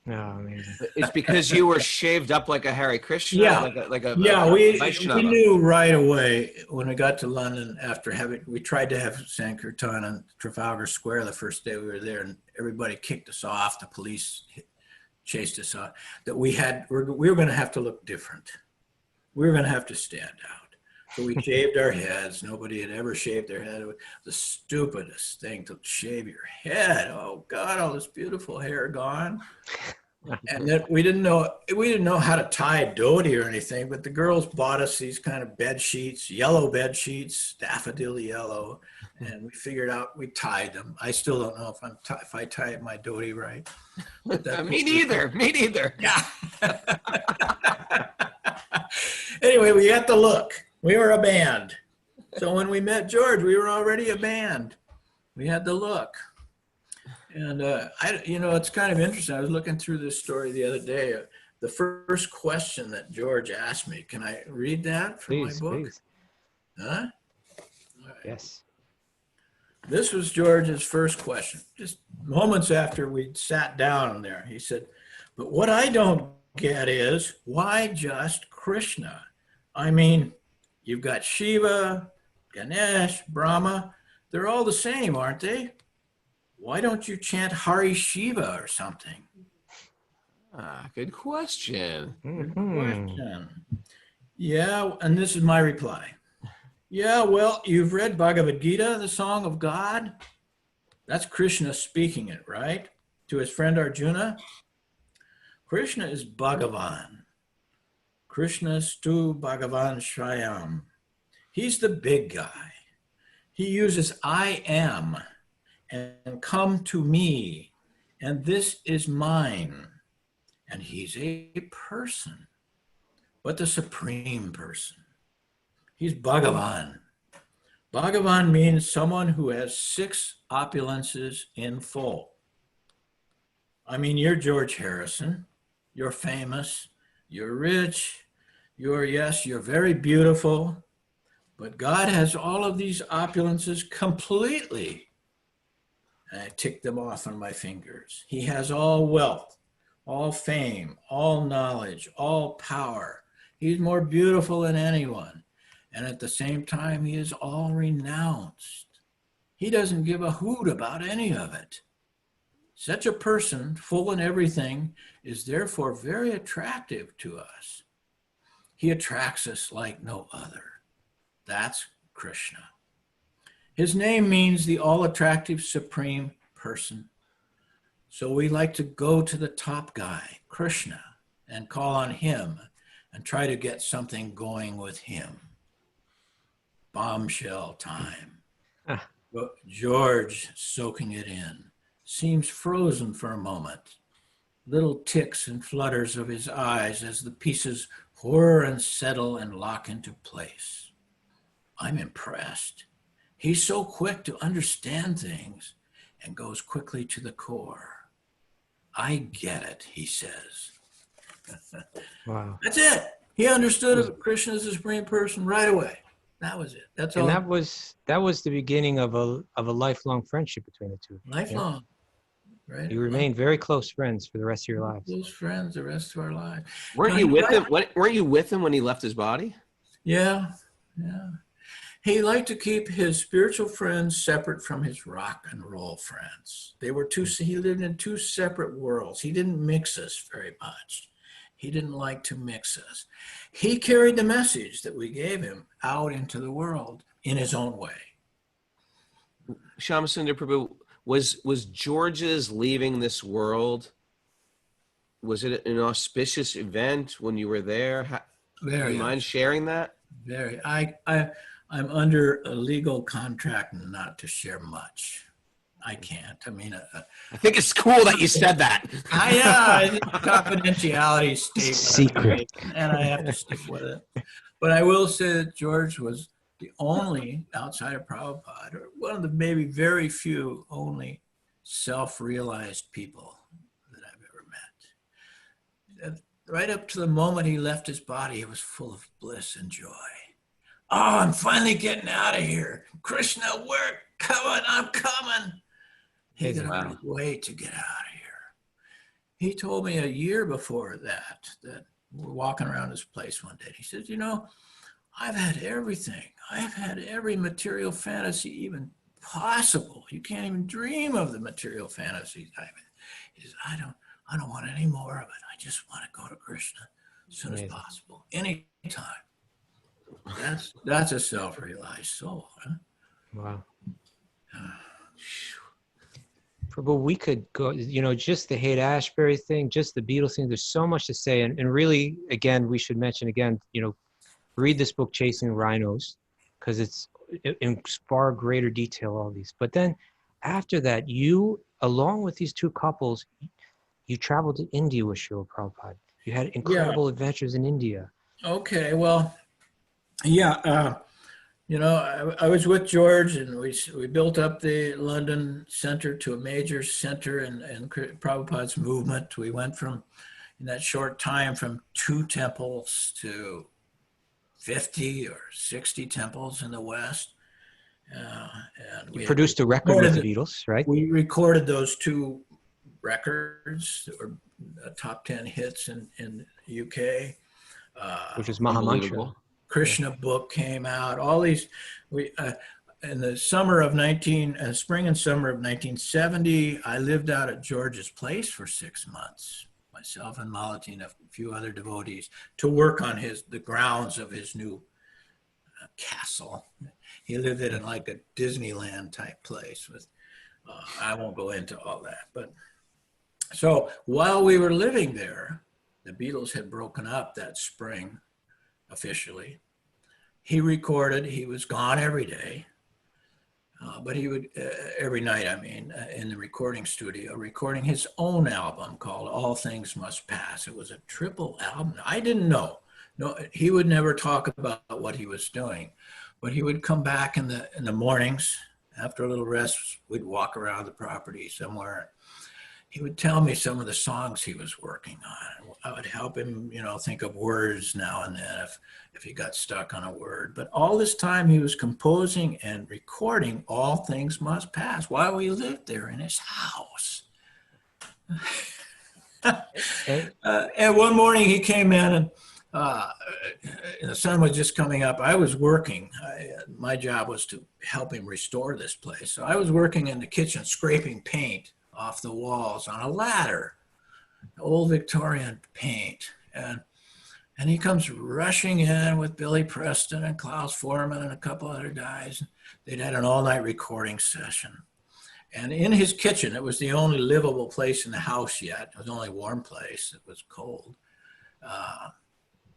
Oh, amazing. It's because you were shaved up like a Hare Krishna. Yeah. We Vaishnava. knew right away when we got to London after we tried to have Sankirtan on Trafalgar Square the first day we were there, and everybody kicked us off. The police chased us off. That we were going to have to look different. We were going to have to stand out. So we shaved our heads. Nobody had ever shaved their head. It was the stupidest thing to shave your head. Oh God, all this beautiful hair gone. And then we didn't know how to tie a dhoti or anything, but the girls bought us these kind of bed sheets, yellow bed sheets, daffodil yellow, and we figured out we tied them. I still don't know if I tie my dhoti right. Me neither. Yeah. Anyway, we got the look. We were a band. So when we met George, we were already a band. We had the look. And it's kind of interesting. I was looking through this story the other day. The first question that George asked me, can I read that from my book? Please. Huh? All right. Yes. This was George's first question, just moments after we'd sat down there. He said, but what I don't get is, why just Krishna? I mean, you've got Shiva, Ganesh, Brahma. They're all the same, aren't they? Why don't you chant Hari Shiva or something? Good question. Good question. Yeah, and this is my reply. Yeah, well, you've read Bhagavad Gita, the Song of God? That's Krishna speaking it, right? To his friend Arjuna. Krishna is Bhagavan. Krishnastu Bhagavan Shrayam. He's the big guy. He uses I am and come to me, and this is mine. And he's a person, but the supreme person. He's Bhagavan. Bhagavan means someone who has 6 opulences in full. I mean, you're George Harrison. You're famous. You're rich. You're very beautiful. But God has all of these opulences completely. And I tick them off on my fingers. He has all wealth, all fame, all knowledge, all power. He's more beautiful than anyone. And at the same time, he is all renounced. He doesn't give a hoot about any of it. Such a person, full in everything, is therefore very attractive to us. He attracts us like no other. That's Krishna. His name means the all-attractive supreme person. So we like to go to the top guy, Krishna, and call on him and try to get something going with him. Bombshell time. But George, soaking it in, seems frozen for a moment. Little ticks and flutters of his eyes as the pieces whir and settle and lock into place. I'm impressed. He's so quick to understand things and goes quickly to the core. I get it, he says. Wow. That's it. He understood Krishna as the supreme person right away. That was it. That's all. And that was the beginning of a lifelong friendship between the two. Lifelong. Yeah. Right? You remained very close friends for the rest of your lives. Close friends the rest of our lives. Weren't you with him when he left his body? Yeah. He liked to keep his spiritual friends separate from his rock and roll friends. He lived in 2 separate worlds. He didn't mix us very much. He didn't like to mix us. He carried the message that we gave him out into the world in his own way. Shyamasundar Prabhu, was George's leaving this world, was it an auspicious event when you were there? Do you mind sharing that? Very. I'm under a legal contract not to share much. I can't. I mean, I think it's cool that you said that. Confidentiality statement. Secret. And I have to stick with it. But I will say that George was the only, outside of Prabhupada, or one of the maybe very few only self-realized people that I've ever met. Right up to the moment he left his body, he was full of bliss and joy. Oh, I'm finally getting out of here. Krishna, we're coming. I'm coming. He couldn't wait to get out of here. He told me a year before that we're walking around his place one day. He says, I've had everything. I've had every material fantasy even possible. You can't even dream of the material fantasies I've had. He says, I don't want any more of it. I just want to go to Krishna as soon as possible, anytime. That's a self-realized soul, huh? Wow. Prabhu, we could go, just the Haight-Ashbury thing, just the Beatles thing. There's so much to say. And really, again, we should mention again, read this book, Chasing Rhinos, because it's in far greater detail, all these. But then after that, you, along with these two couples, you traveled to India with Srila Prabhupada. You had incredible adventures in India. Okay, well, yeah, I was with George, and we built up the London center to a major center in Prabhupada's movement. We went from, in that short time, from 2 temples to 50 or 60 temples in the West. And we produced a record with the Beatles, right? We recorded those 2 records that were top 10 hits in the UK. Which is Mahamantra. Krishna book came out. All these, in the spring and summer of 1970, I lived out at George's place for 6 months, myself and Malati and a few other devotees, to work on the grounds of his new castle. He lived in like a Disneyland type place with, I won't go into all that, but so while we were living there, the Beatles had broken up that spring officially. He recorded, he was gone every day, but he would, every night, in the recording studio, recording his own album called All Things Must Pass. It was a triple album. I didn't know. No, he would never talk about what he was doing, but he would come back in the mornings after a little rest. We'd walk around the property somewhere. He would tell me some of the songs he was working on. I would help him, think of words now and then if he got stuck on a word. But all this time he was composing and recording All Things Must Pass while we lived there in his house. And one morning he came in and the sun was just coming up. I was working. My job was to help him restore this place. So I was working in the kitchen, scraping paint off the walls on a ladder, old Victorian paint. And he comes rushing in with Billy Preston and Klaus Foreman and a couple other guys. They'd had an all-night recording session. And in his kitchen, it was the only livable place in the house yet. It was the only warm place. It was cold.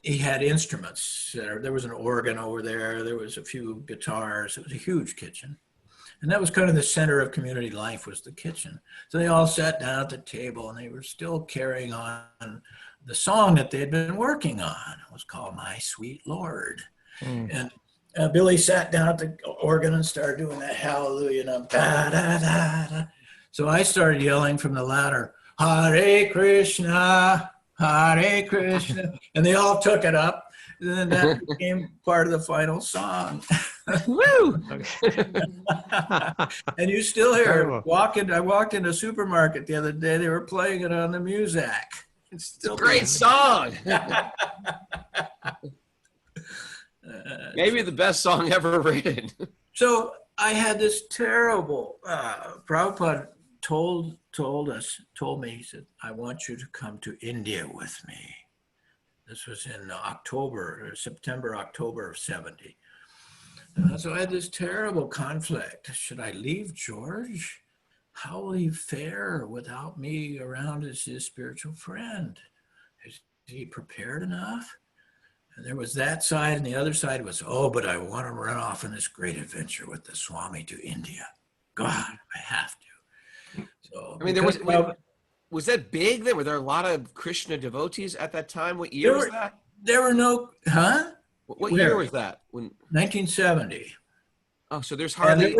He had instruments. There was an organ over there. There was a few guitars. It was a huge kitchen. And that was kind of the center of community life, was the kitchen. So they all sat down at the table and they were still carrying on the song that they had been working on. It was called My Sweet Lord. And Billy sat down at the organ and started doing that hallelujah. Da, da, da, da. So I started yelling from the ladder, Hare Krishna, Hare Krishna. And they all took it up. And then that became part of the final song. Woo! And you still hear it. I walked into a supermarket the other day. They were playing it on the Muzak. It's still a great song. Maybe the best song ever written. So I had this terrible, Prabhupada told me, he said, I want you to come to India with me. This was in September, October of 70. So I had this terrible conflict. Should I leave George? How will he fare without me around as his spiritual friend? Is he prepared enough? And there was that side, and the other side was, but I want to run off on this great adventure with the Swami to India. God, I have to. So was that big then? Were there a lot of Krishna devotees at that time? What year was that? There were no, What year was that? 1970. Oh, so there's hardly...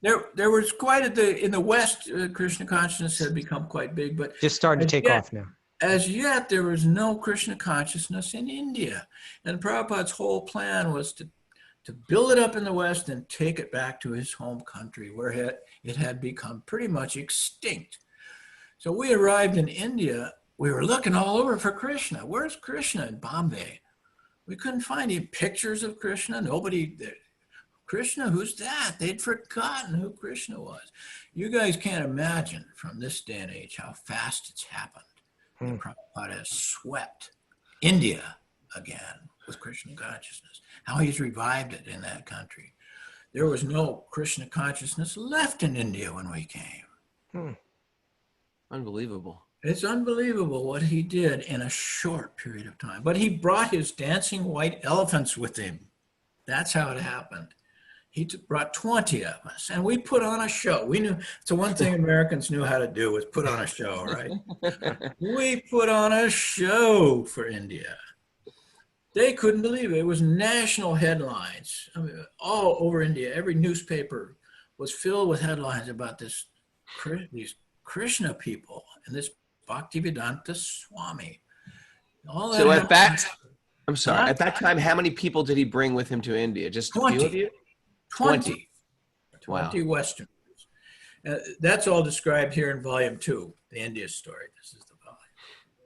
There was quite in the West, Krishna consciousness had become quite big, but... Just starting to take off now. As yet, there was no Krishna consciousness in India. And Prabhupada's whole plan was to build it up in the West and take it back to his home country, where it had become pretty much extinct. So we arrived in India. We were looking all over for Krishna. Where's Krishna in Bombay? We couldn't find any pictures of Krishna. Krishna, who's that? They'd forgotten who Krishna was. You guys can't imagine from this day and age how fast it's happened. Prabhupada has swept India again with Krishna consciousness, how he's revived it in that country. There was no Krishna consciousness left in India when we came. Unbelievable. It's unbelievable what he did in a short period of time. But he brought his dancing white elephants with him. That's how it happened. He brought 20 of us, and we put on a show. We knew, it's the one thing Americans knew how to do, was put on a show, right? We put on a show for India. They couldn't believe it. It was national headlines. I mean, all over India. Every newspaper was filled with headlines about these Krishna people and this Bhaktivedanta Swami. All that So happened. at that time, how many people did he bring with him to India? Just 20. a few of you? 20 Wow. Westerners. That's all described here in volume 2, the India story. This is the volume,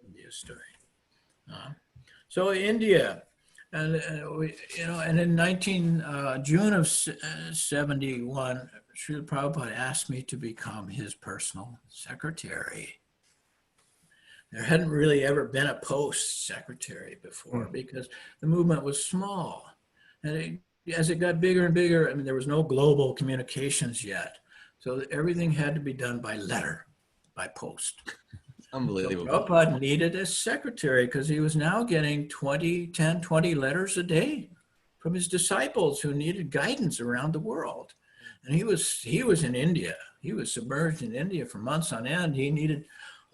India story. So India, and we, and in June of 71, Srila Prabhupada asked me to become his personal secretary. There hadn't really ever been a post secretary before because the movement was small. And as it got bigger and bigger, I mean, there was no global communications yet. So everything had to be done by letter, by post. Unbelievable. So Prabhupada needed a secretary because he was now getting 20 letters a day from his disciples who needed guidance around the world. And he was in India. He was submerged in India for months on end. He needed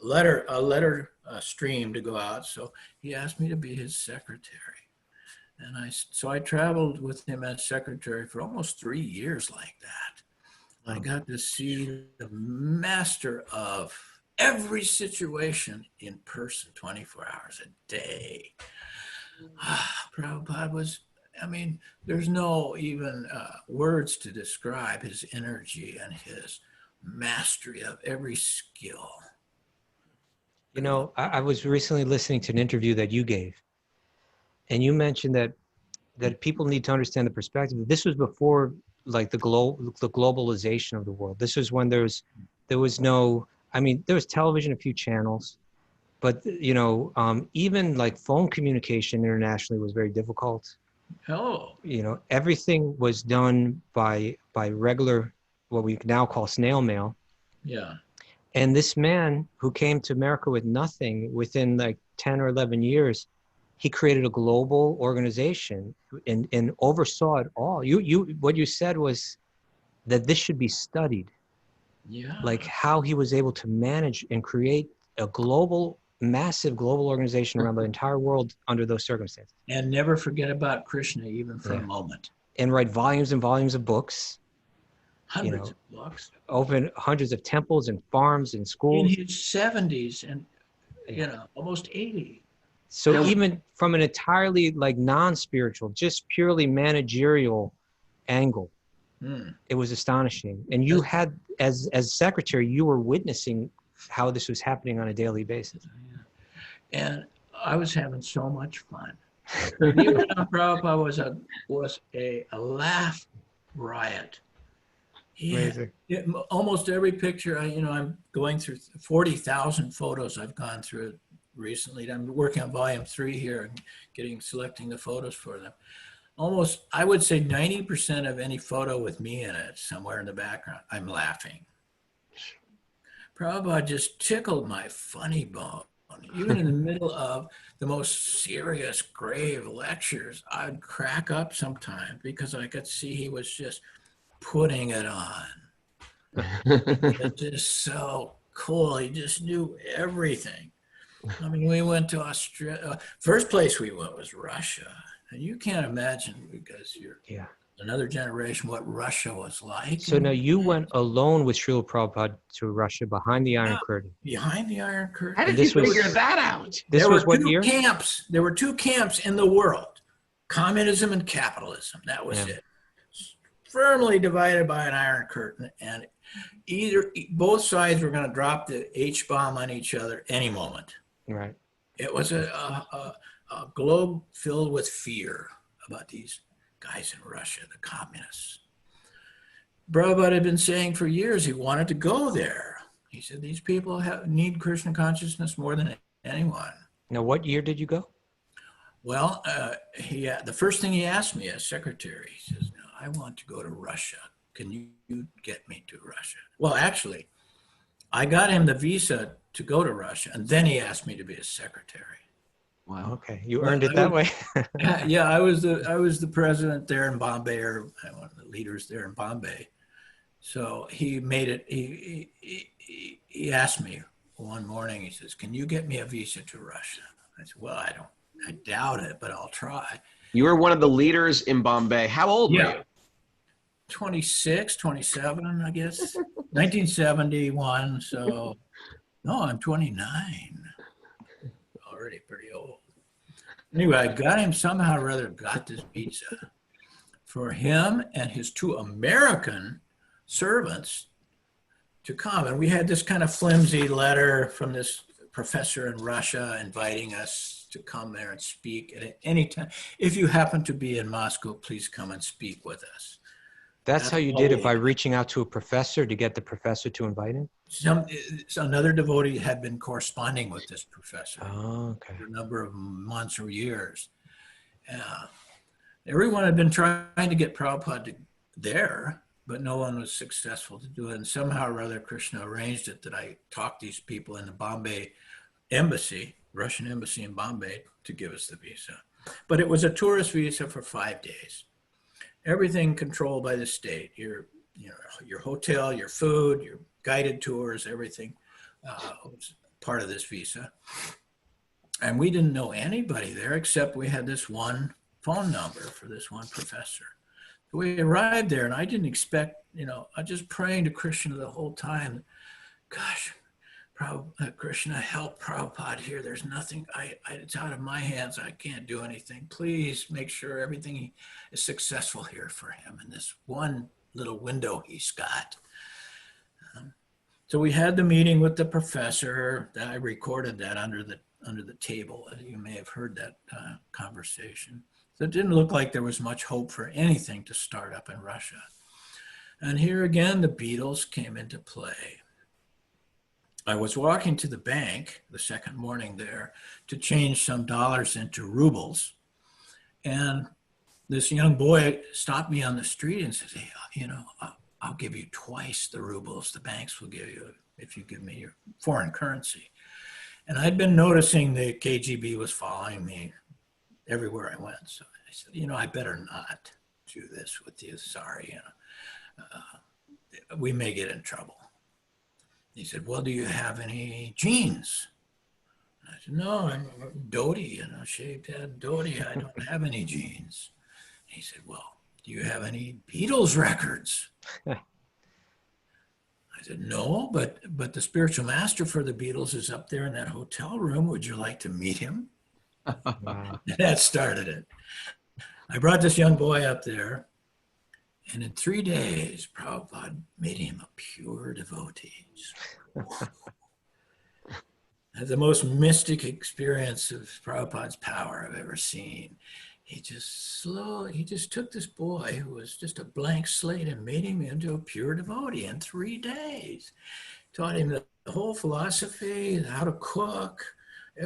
a letter stream to go out. So he asked me to be his secretary. And so I traveled with him as secretary for almost 3 years like that. I got to see the master of every situation in person, 24 hours a day. Prabhupada was, I mean, there's no even words to describe his energy and his mastery of every skill. I was recently listening to an interview that you gave, and you mentioned that people need to understand the perspective. This was before like the globalization of the world. This was when there was no, I mean, there was television, a few channels, but even like phone communication internationally was very difficult. Oh. Everything was done by regular, what we now call snail mail. Yeah. And this man who came to America with nothing, within like 10 or 11 years, he created a global organization and oversaw it all. What you said was that this should be studied. Yeah. Like how he was able to manage and create a massive global organization around the entire world under those circumstances. And never forget about Krishna, even for a moment. And write volumes and volumes of books. Hundreds of books. Open hundreds of temples and farms and schools. In his 70s and, almost 80. So even from an entirely like non-spiritual, just purely managerial angle, it was astonishing. And you had, as secretary, you were witnessing how this was happening on a daily basis. And I was having so much fun. Prabhupada was a laugh riot. Almost every picture, I'm going through 40,000 photos I've gone through recently. I'm working on volume 3 here and selecting the photos for them. Almost, I would say 90% of any photo with me in it, somewhere in the background, I'm laughing. Prabhupada just tickled my funny bone. Even in the middle of the most serious, grave lectures, I'd crack up sometimes because I could see he was just putting it on. It's just so cool. He just knew everything. I mean, we went to Australia. First place we went was Russia. And you can't imagine, because you're another generation, what Russia was like. So now you went alone with Srila Prabhupada to Russia behind the Iron Curtain. Behind the Iron Curtain. How did you figure that out? This was what year? There were 2 camps in the world, communism and capitalism. That was it. Firmly divided by an Iron Curtain, and both sides were going to drop the H-bomb on each other any moment. Right. It was a globe filled with fear about these guys in Russia, the communists. Prabhupada had been saying for years he wanted to go there. He said these people need Krishna consciousness more than anyone. Now, what year did you go? Well, the first thing he asked me as secretary, he says, "No, I want to go to Russia. Can you get me to Russia?" Well, actually, I got him the visa to go to Russia, and then he asked me to be his secretary. Wow. Okay, you earned it that way. Yeah, I was the president there in Bombay, or one of the leaders there in Bombay. So he made it. He asked me one morning. He says, "Can you get me a visa to Russia?" I said, "Well, I doubt it, but I'll try." You were one of the leaders in Bombay. How old were you? 26, 27, I guess. 1971. So, no, I'm 29. Already pretty old. Anyway, I got him somehow or other, got this visa for him and his 2 American servants to come. And we had this kind of flimsy letter from this professor in Russia inviting us to come there and speak at any time. If you happen to be in Moscow, please come and speak with us. That's how you did it, by reaching out to a professor to get the professor to invite him? So another devotee had been corresponding with this professor okay. for a number of months or years. Everyone had been trying to get Prabhupada there, but no one was successful to do it. And somehow or other, Krishna arranged it that I talked these people in the Bombay embassy, Russian embassy in Bombay, to give us the visa. But it was a tourist visa for 5 days. Everything controlled by the state. Your hotel, your food, your guided tours, everything was part of this visa. And we didn't know anybody there except we had this one phone number for this one professor. So we arrived there, and I didn't expect, I was just praying to Krishna the whole time. Gosh, Krishna, help Prabhupada here. There's nothing, it's out of my hands. I can't do anything. Please make sure everything is successful here for him in this one little window he's got. So we had the meeting with the professor. I recorded that under the table. You may have heard that conversation. So it didn't look like there was much hope for anything to start up in Russia. And here again, the Beatles came into play. I was walking to the bank the second morning there to change some dollars into rubles. And this young boy stopped me on the street and says, "Hey, I'll give you twice the rubles the banks will give you if you give me your foreign currency." And I'd been noticing the KGB was following me everywhere I went. So I said, I better not do this with you. Sorry, we may get in trouble. He said, "Well, do you have any jeans?" And I said, "No, I'm a dhoti, shaved head dhoti. I don't have any jeans." And he said, "Well, do you have any Beatles records?" I said, "No, but the spiritual master for the Beatles is up there in that hotel room. Would you like to meet him?" Wow. That started it. I brought this young boy up there, and in 3 days, Prabhupada made him a pure devotee. Had the most mystic experience of Prabhupada's power I've ever seen. He just took this boy who was just a blank slate and made him into a pure devotee in 3 days. Taught him the whole philosophy, how to cook,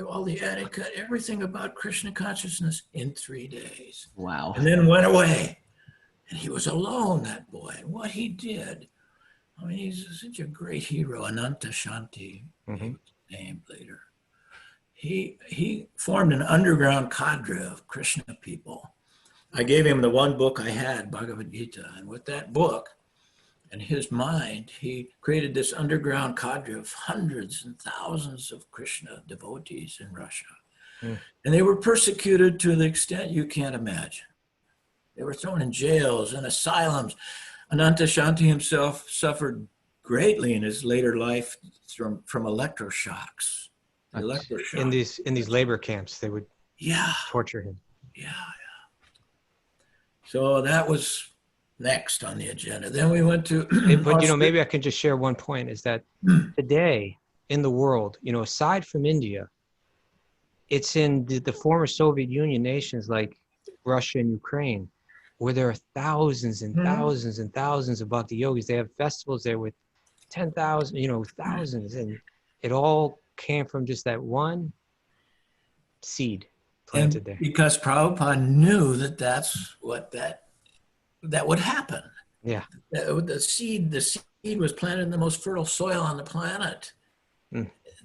all the etiquette, everything about Krishna consciousness in 3 days. Wow. And then went away. And he was alone, that boy. And what he did, he's such a great hero, Ananta Shanti, he was named later. He formed an underground cadre of Krishna people. I gave him the one book I had, Bhagavad Gita, and with that book and his mind, he created this underground cadre of hundreds and thousands of Krishna devotees in Russia. And they were persecuted to the extent you can't imagine. They were thrown in jails and asylums. Ananta Shanti himself suffered greatly in his later life from electroshocks. In these labor camps, they would torture him. Yeah. So that was next on the agenda. Then we went to but maybe I can just share one point, is that today in the world, aside from India, it's in the former Soviet Union nations like Russia and Ukraine, where there are thousands and thousands and thousands of Bhakti yogis. They have festivals there with 10,000, thousands, and it all came from just that one seed planted there. Because Prabhupada knew that would happen. Yeah. The seed was planted in the most fertile soil on the planet.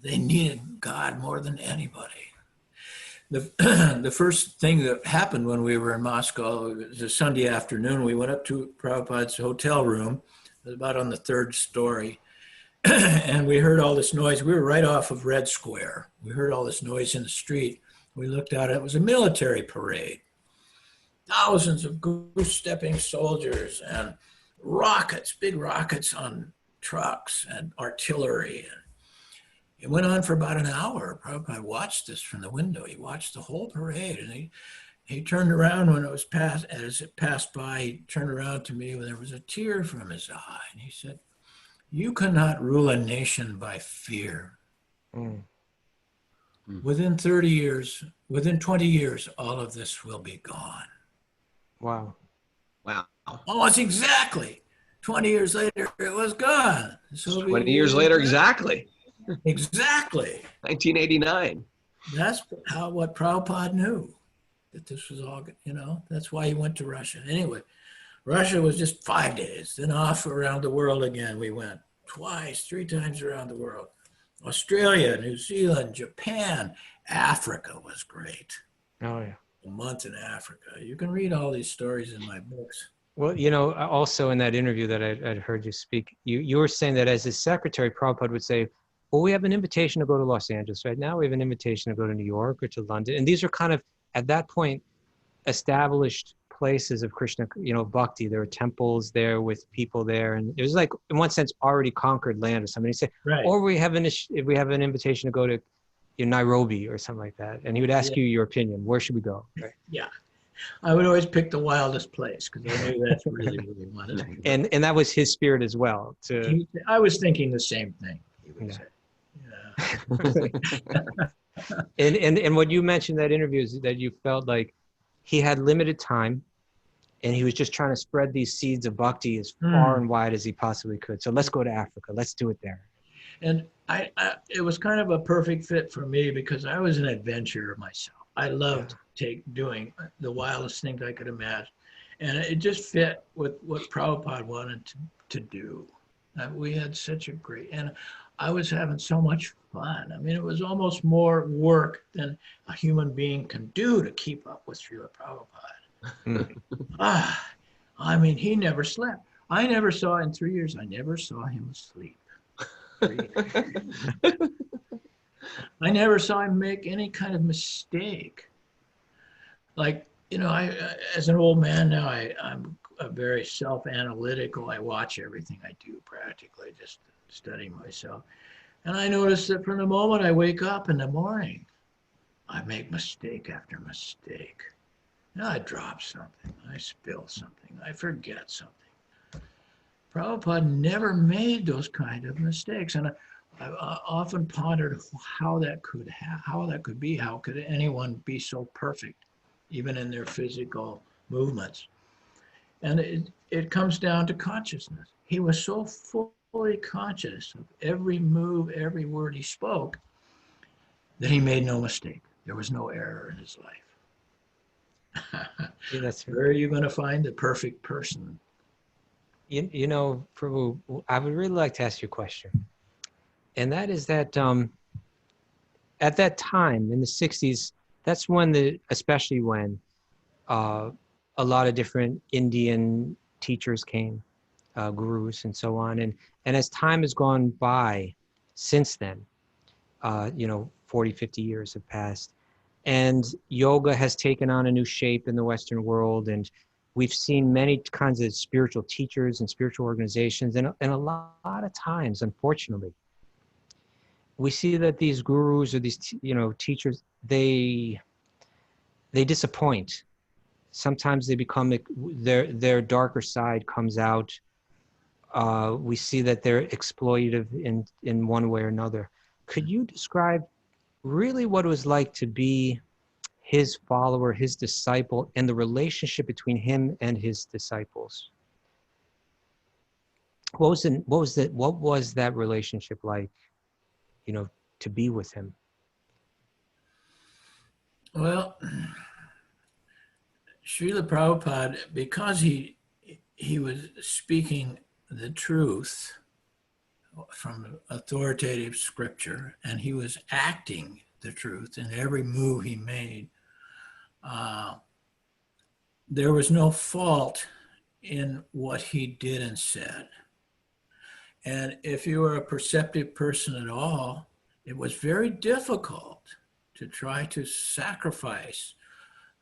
They needed God more than anybody. The first thing that happened when we were in Moscow, it was a Sunday afternoon, we went up to Prabhupada's hotel room. It was about on the 3rd story. And we heard all this noise. We were right off of Red Square. We heard all this noise in the street. We looked out, it was a military parade. Thousands of goose-stepping soldiers and rockets, big rockets on trucks and artillery. It went on for about an hour. Prabhupada watched this from the window. He watched the whole parade, and he turned around when it was as it passed by, he turned around to me when there was a tear from his eye, and he said, "You cannot rule a nation by fear." Within 30 years, within 20 years, all of this will be gone. Wow. Wow. Almost exactly. 20 years later, it was gone. So 20 years later, exactly. Exactly. 1989. That's what Prabhupada knew, that this was all, that's why he went to Russia. Anyway, Russia was just 5 days. Then off around the world again. We went twice, 3 times around the world. Australia, New Zealand, Japan, Africa was great. Oh, yeah. A month in Africa. You can read all these stories in my books. Well, also in that interview that I'd heard you speak, you were saying that as his secretary, Prabhupada would say, well, we have an invitation to go to Los Angeles right now. We have an invitation to go to New York or to London. And these are kind of, at that point, established places of Krishna, bhakti. There were temples there with people there. And it was like, in one sense, already conquered land or something. He'd say, Right. Or we have an invitation to go to Nairobi or something like that. And he would ask you your opinion. Where should we go? Right. Yeah. I would always pick the wildest place because I knew that's really what he wanted. And that was his spirit as well. I was thinking the same thing, he would say. And what you mentioned in that interview is that you felt like he had limited time and he was just trying to spread these seeds of bhakti as far and wide as he possibly could. So let's go to Africa. Let's do it there. And it was kind of a perfect fit for me because I was an adventurer myself. I loved doing the wildest things I could imagine. And it just fit with what Prabhupada wanted to do. We had such a great, and I was having so much fun. I mean, it was almost more work than a human being can do to keep up with Srila Prabhupada. I mean, he never slept. I never saw, in 3 years, I never saw him sleep. I never saw him make any kind of mistake. Like, as an old man now, I'm very self-analytical. I watch everything I do practically, just study myself. And I notice that from the moment I wake up in the morning, I make mistake after mistake. I drop something, I spill something, I forget something. Prabhupada never made those kind of mistakes. And I've often pondered how that could be. How could anyone be so perfect, even in their physical movements? And it comes down to consciousness. He was so fully conscious of every move, every word he spoke, that he made no mistake. There was no error in his life. Where are you going to find the perfect person? Prabhu, I would really like to ask you a question. And that is that at that time in the 60s, that's when especially when a lot of different Indian teachers came, gurus and so on. And as time has gone by since then, 40, 50 years have passed. And yoga has taken on a new shape in the Western world. And we've seen many kinds of spiritual teachers and spiritual organizations. And a lot of times, unfortunately, we see that these gurus or these, teachers, they disappoint. Sometimes they become, their darker side comes out. We see that they're exploitative in one way or another. Could you describe really what it was like to be his follower, his disciple, and the relationship between him and his disciples? What was that relationship like, to be with him? Well, Srila Prabhupada, because he was speaking the truth, from authoritative scripture, and he was acting the truth in every move he made. There was no fault in what he did and said. And if you were a perceptive person at all, it was very difficult to try to sacrifice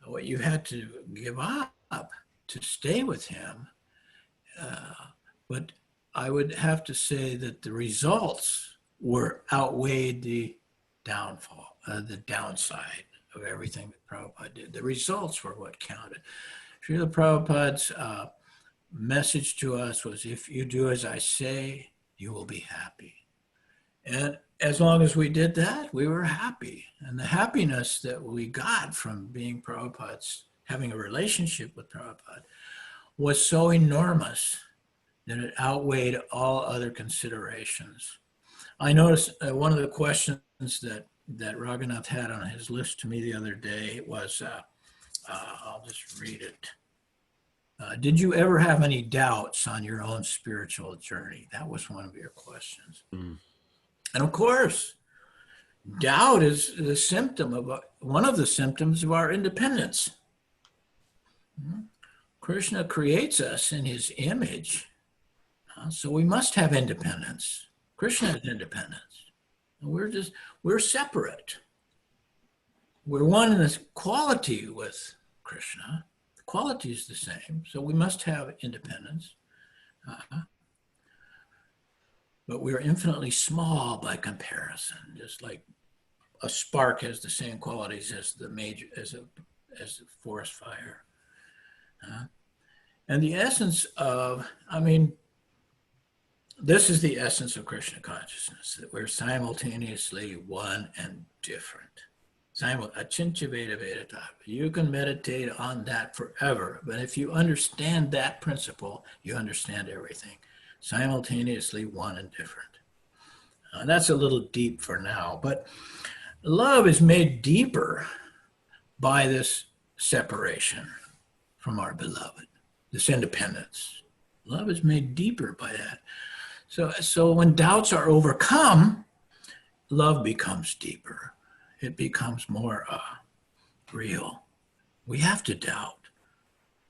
what you had to give up to stay with him. But I would have to say that the results outweighed the downfall, the downside of everything that Prabhupada did. The results were what counted. Srila Prabhupada's message to us was, if you do as I say, you will be happy. And as long as we did that, we were happy. And the happiness that we got from being Prabhupada's, having a relationship with Prabhupada, was so enormous that it outweighed all other considerations. I noticed one of the questions that Raghunath had on his list to me the other day was, I'll just read it. Did you ever have any doubts on your own spiritual journey? That was one of your questions. Mm. And of course, doubt is the symptom of one of the symptoms of our independence. Krishna creates us in his image, so we must have independence. Krishna has independence. And we're separate. We're one in this quality with Krishna. The quality is the same, so we must have independence. But we're infinitely small by comparison, just like a spark has the same qualities as a forest fire. And the essence of, this is the essence of Krishna consciousness, that we're simultaneously one and different. Achintya Veda Vedata. You can meditate on that forever, but if you understand that principle, you understand everything. Simultaneously one and different. That's a little deep for now, but love is made deeper by this separation from our beloved, this independence. Love is made deeper by that. So when doubts are overcome, love becomes deeper. It becomes more real. We have to doubt.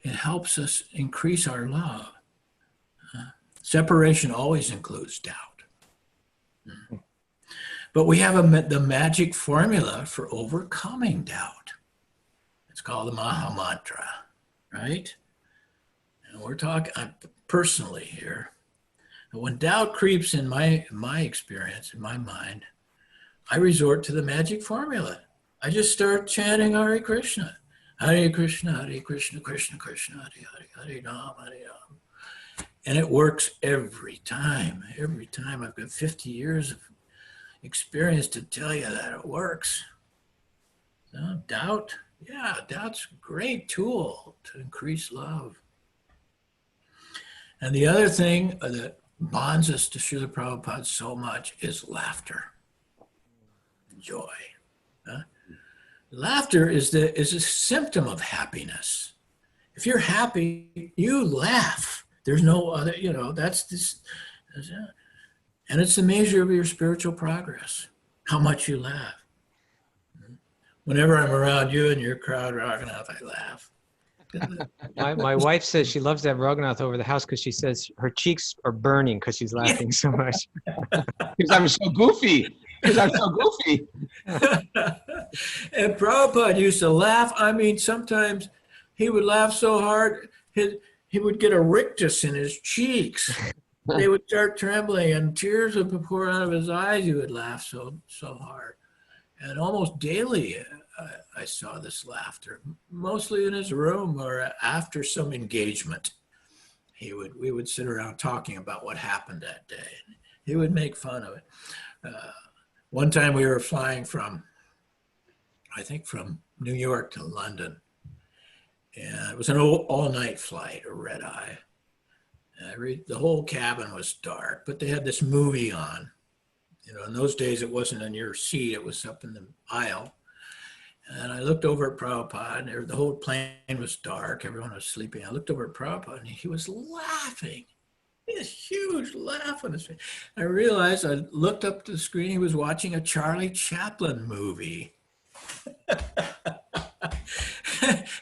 It helps us increase our love. Separation always includes doubt. But we have the magic formula for overcoming doubt. It's called the Maha Mantra, right? And we're talking personally here. When doubt creeps in my experience, in my mind, I resort to the magic formula. I just start chanting Hare Krishna, Hare Krishna, Krishna Krishna, Hare Hare, Ram, Hare Ram. And it works every time. Every time. I've got 50 years of experience to tell you that it works. So doubt's a great tool to increase love. And the other thing that bonds us to Srila Prabhupada so much is laughter, joy. Laughter is a symptom of happiness. If you're happy, you laugh. There's no other, that's this, and it's the measure of your spiritual progress, how much you laugh. Whenever I'm around you and your crowd, Raghunath, I laugh. My wife says she loves to have Raghunath over the house because she says her cheeks are burning because she's laughing so much. Because I'm so goofy. And Prabhupada used to laugh. Sometimes he would laugh so hard, he would get a rictus in his cheeks. They would start trembling and tears would pour out of his eyes. He would laugh so hard. And almost daily, I saw this laughter, mostly in his room or after some engagement. We would sit around talking about what happened that day. He would make fun of it. One time we were flying from New York to London. And it was an all-night flight, a red eye. The whole cabin was dark, but they had this movie on. In those days, it wasn't in your seat, it was up in the aisle. And I looked over at Prabhupada, and the whole plane was dark, everyone was sleeping. I looked over at Prabhupada, and he was laughing. this huge laugh on his face. I realized, I looked up to the screen, he was watching a Charlie Chaplin movie.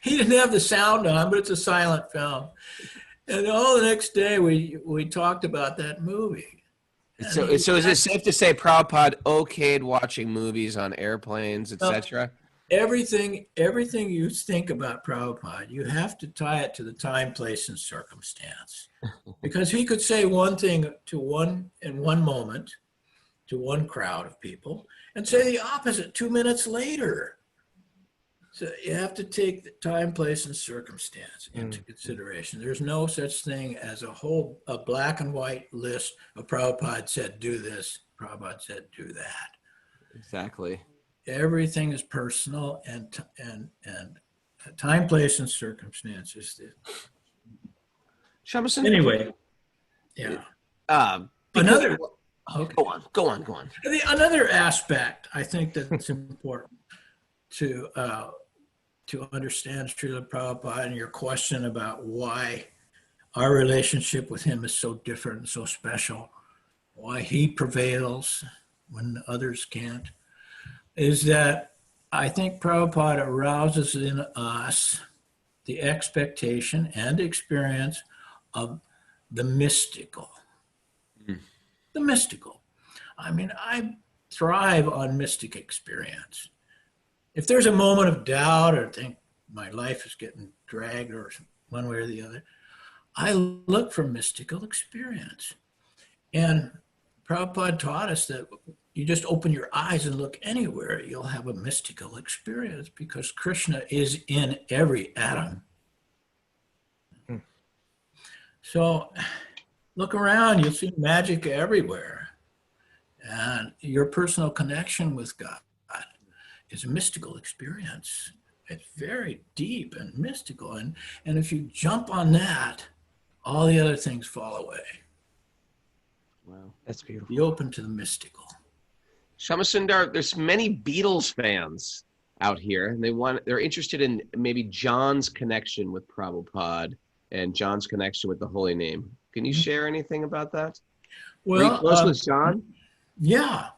He didn't have the sound on, but it's a silent film. And all the next day we talked about that movie. So is it safe to say Prabhupada okayed watching movies on airplanes, etc.? Everything you think about Prabhupada, you have to tie it to the time, place, and circumstance. Because he could say one thing in one moment to one crowd of people and say the opposite 2 minutes later. So you have to take the time, place, and circumstance into consideration. There's no such thing as a black and white list of Prabhupada said do this, Prabhupada said do that. Exactly. Everything is personal, and time, place, and circumstances. Shyamasundar. Anyway, yeah. Okay. Okay. Go on. Another aspect I think that's important to understand Srila Prabhupada, and your question about why our relationship with him is so different and so special, why he prevails when others can't, is that I think Prabhupada arouses in us the expectation and experience of the mystical. The mystical. I mean, I thrive on mystic experience. If there's a moment of doubt or think my life is getting dragged or one way or the other, I look for mystical experience. And Prabhupada taught us that you just open your eyes and look anywhere, you'll have a mystical experience, because Krishna is in every atom. So look around, you'll see magic everywhere. And your personal connection with God is a mystical experience. It's very deep and mystical. And if you jump on that, all the other things fall away. Wow, That's beautiful. Be open to the mystical. Shyamasundar, there's many Beatles fans out here, and they're interested in maybe John's connection with Prabhupada and John's connection with the Holy Name. Can you share anything about that? Well, Were you close with John? Yeah,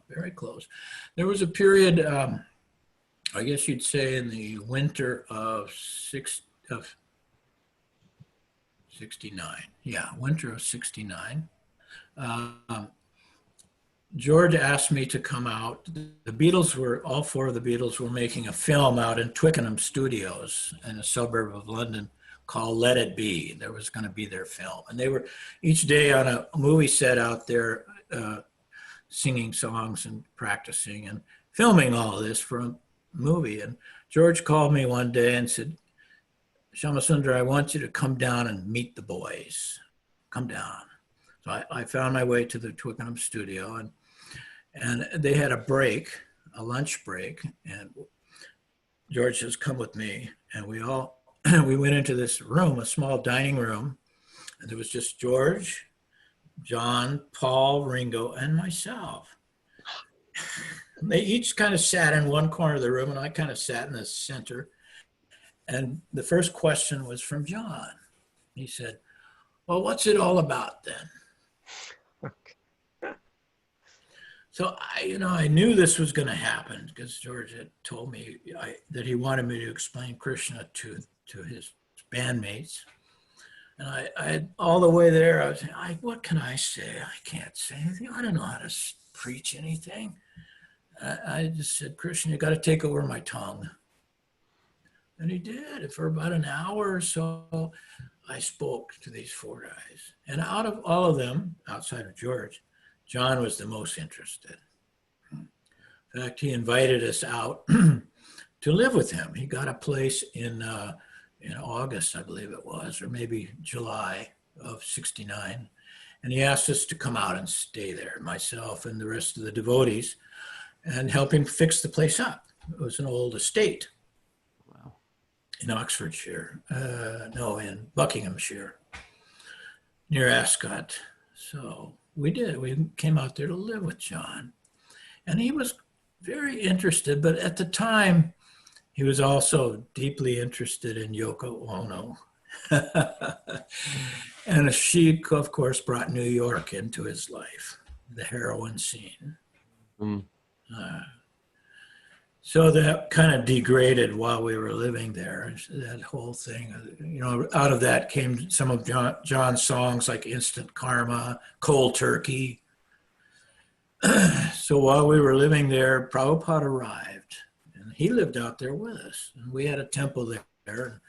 very close. There was a period, I guess you'd say in the winter of 69. Yeah, winter of 69. George asked me to come out. All four of the Beatles were making a film out in Twickenham Studios in a suburb of London called Let It Be. There was going to be their film. And they were each day on a movie set out there singing songs and practicing and filming all of this for a movie. And George called me one day and said, Shyamasundar, I want you to come down and meet the boys. Come down. So I found my way to the Twickenham studio, and they had a lunch break, and George says, come with me. And we went into this room, a small dining room, and there was just George, John, Paul, Ringo, and myself. And they each kind of sat in one corner of the room, and I kind of sat in the center. And the first question was from John. He said, well, what's it all about then? So I knew this was going to happen because George had told me that he wanted me to explain Krishna to his bandmates. And I all the way there, I was saying, what can I say? I can't say anything. I don't know how to preach anything. I just said, Krishna, you got to take over my tongue. And he did. For about an hour or so, I spoke to these four guys. And out of all of them, outside of George, John was the most interested. In fact, he invited us out to live with him. He got a place in August, I believe it was, or maybe July of 69. And he asked us to come out and stay there, myself and the rest of the devotees, and help him fix the place up. It was an old estate. Wow. In Oxfordshire, in Buckinghamshire, near Ascot. So we did. We came out there to live with John. And he was very interested, but at the time, he was also deeply interested in Yoko Ono. And she, of course, brought New York into his life, the heroin scene. Mm. So that kind of degraded while we were living there, that whole thing. You know, out of that came some of John's songs like Instant Karma, Cold Turkey. So while we were living there, Prabhupada arrived, and he lived out there with us. And we had a temple there. And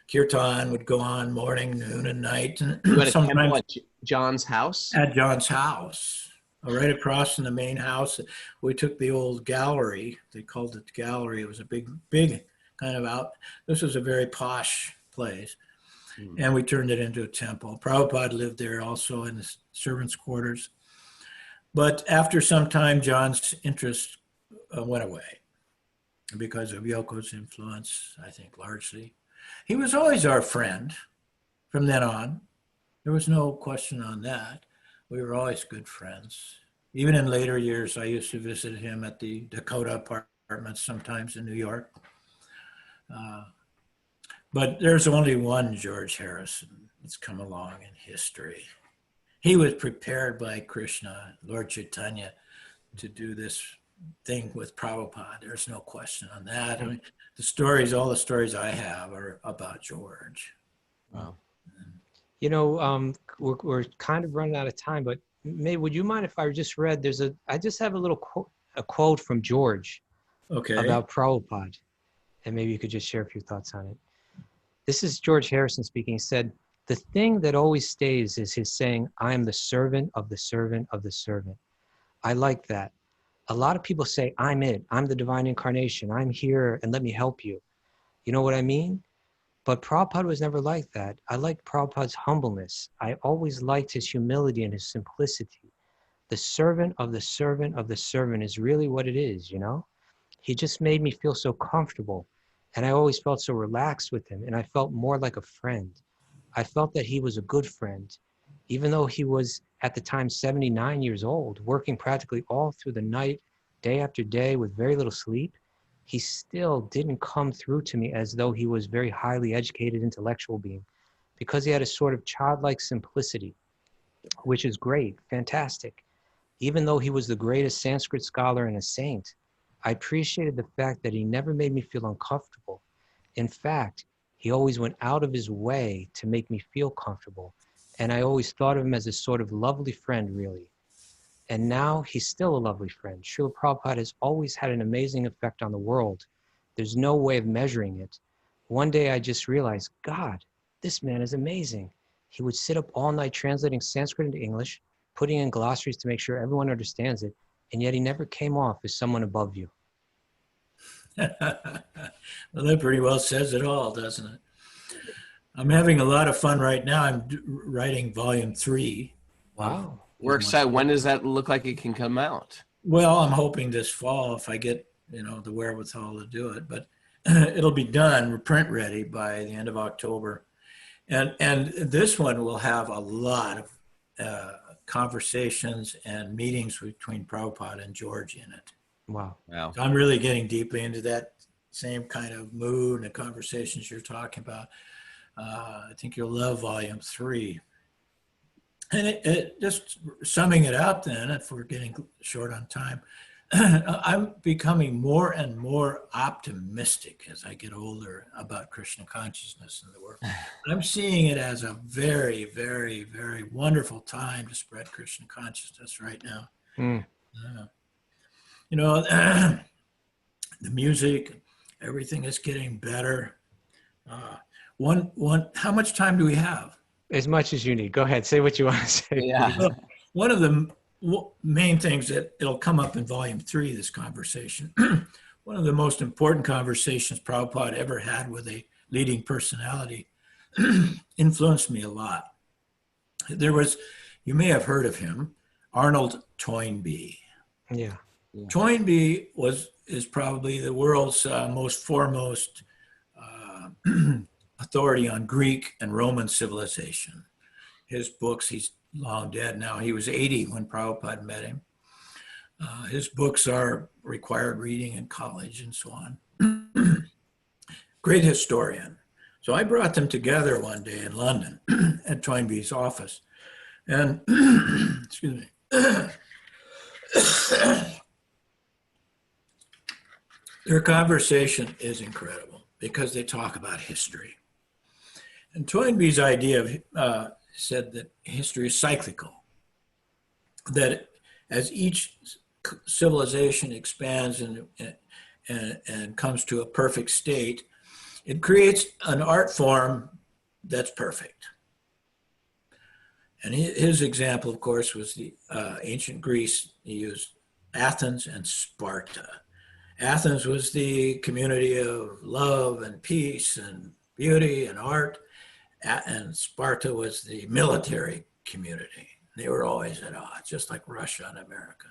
Kirtan would go on morning, noon, and night. And You had a sometimes temple at John's house? at John's house, right across from the main house. We took the old gallery. They called it the gallery. It was a big kind of out. This was a very posh place. And we turned it into a temple. Prabhupada lived there also in the servants' quarters. But after some time, John's interest went away because of Yoko's influence, I think, largely. He was always our friend from then on. There was no question on that. We were always good friends. Even in later years, I used to visit him at the Dakota apartments sometimes in New York. But there's only one George Harrison that's come along in history. He was prepared by Krishna, Lord Chaitanya, to do this thing with Prabhupada. There's no question on that. I mean, all the stories I have are about George. Wow. You know, we're kind of running out of time, but would you mind if I just read, I just have a little quote from George about Prabhupada, and maybe you could just share a few thoughts on it. This is George Harrison speaking. He said, "The thing that always stays is his saying, I am the servant of the servant of the servant." I like that. A lot of people say, I'm it. I'm the divine incarnation. I'm here and let me help you. You know what I mean? But Prabhupada was never like that. I liked Prabhupada's humbleness. I always liked his humility and his simplicity. The servant of the servant of the servant is really what it is, you know? He just made me feel so comfortable. And I always felt so relaxed with him. And I felt more like a friend. I felt that he was a good friend. Even though he was, at the time, 79 years old, working practically all through the night, day after day, with very little sleep, he still didn't come through to me as though he was very highly educated intellectual being, because he had a sort of childlike simplicity, which is great, fantastic. Even though he was the greatest Sanskrit scholar and a saint, I appreciated the fact that he never made me feel uncomfortable. In fact, he always went out of his way to make me feel comfortable. And I always thought of him as a sort of lovely friend, really. And now he's still a lovely friend. Srila Prabhupada has always had an amazing effect on the world. There's no way of measuring it. One day I just realized, God, this man is amazing. He would sit up all night translating Sanskrit into English, putting in glossaries to make sure everyone understands it, and yet he never came off as someone above you. Well, that pretty well says it all, doesn't it? I'm having a lot of fun right now. I'm writing volume 3. Wow. We're excited. When does that look like it can come out? Well, I'm hoping this fall if I get, the wherewithal to do it, but it'll be done, print ready by the end of October. And this one will have a lot of conversations and meetings between Prabhupada and George in it. Wow. Wow. So I'm really getting deeply into that same kind of mood and the conversations you're talking about. I think you'll love volume 3. And it just summing it up then, if we're getting short on time, I'm becoming more and more optimistic as I get older about Krishna consciousness in the world. I'm seeing it as a very, very, very wonderful time to spread Krishna consciousness right now. The music, everything is getting better. How much time do we have? As much as you need. Go ahead, say what you want to say. Yeah. Well, one of the main things that it'll come up in volume 3, this conversation, one of the most important conversations Prabhupada ever had with a leading personality influenced me a lot. There was, you may have heard of him, Arnold Toynbee. Yeah. Toynbee is probably the world's most foremost authority on Greek and Roman civilization. His books, he's long dead now. He was 80 when Prabhupada met him. His books are required reading in college and so on. Great historian. So I brought them together one day in London at Toynbee's office. And, excuse me. Their conversation is incredible because they talk about history. And Toynbee's idea said that history is cyclical, that as each civilization expands and comes to a perfect state, it creates an art form that's perfect. And his example, of course, was the ancient Greece. He used Athens and Sparta. Athens was the community of love and peace and beauty and art, and Sparta was the military community. They were always at odds, just like Russia and America.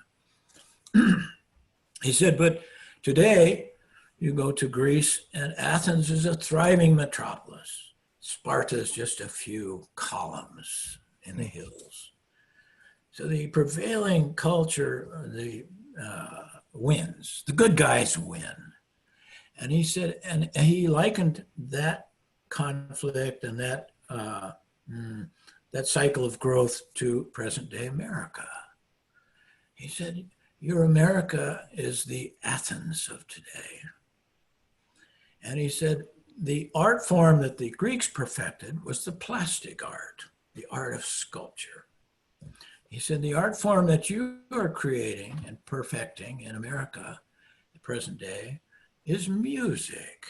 He said, but today you go to Greece and Athens is a thriving metropolis. Sparta is just a few columns in the hills. So the prevailing culture, wins. The good guys win. And he said, and he likened that conflict and that cycle of growth to present day America. He said, your America is the Athens of today. And he said, the art form that the Greeks perfected was the plastic art, the art of sculpture. He said, the art form that you are creating and perfecting in America, the present day, is music,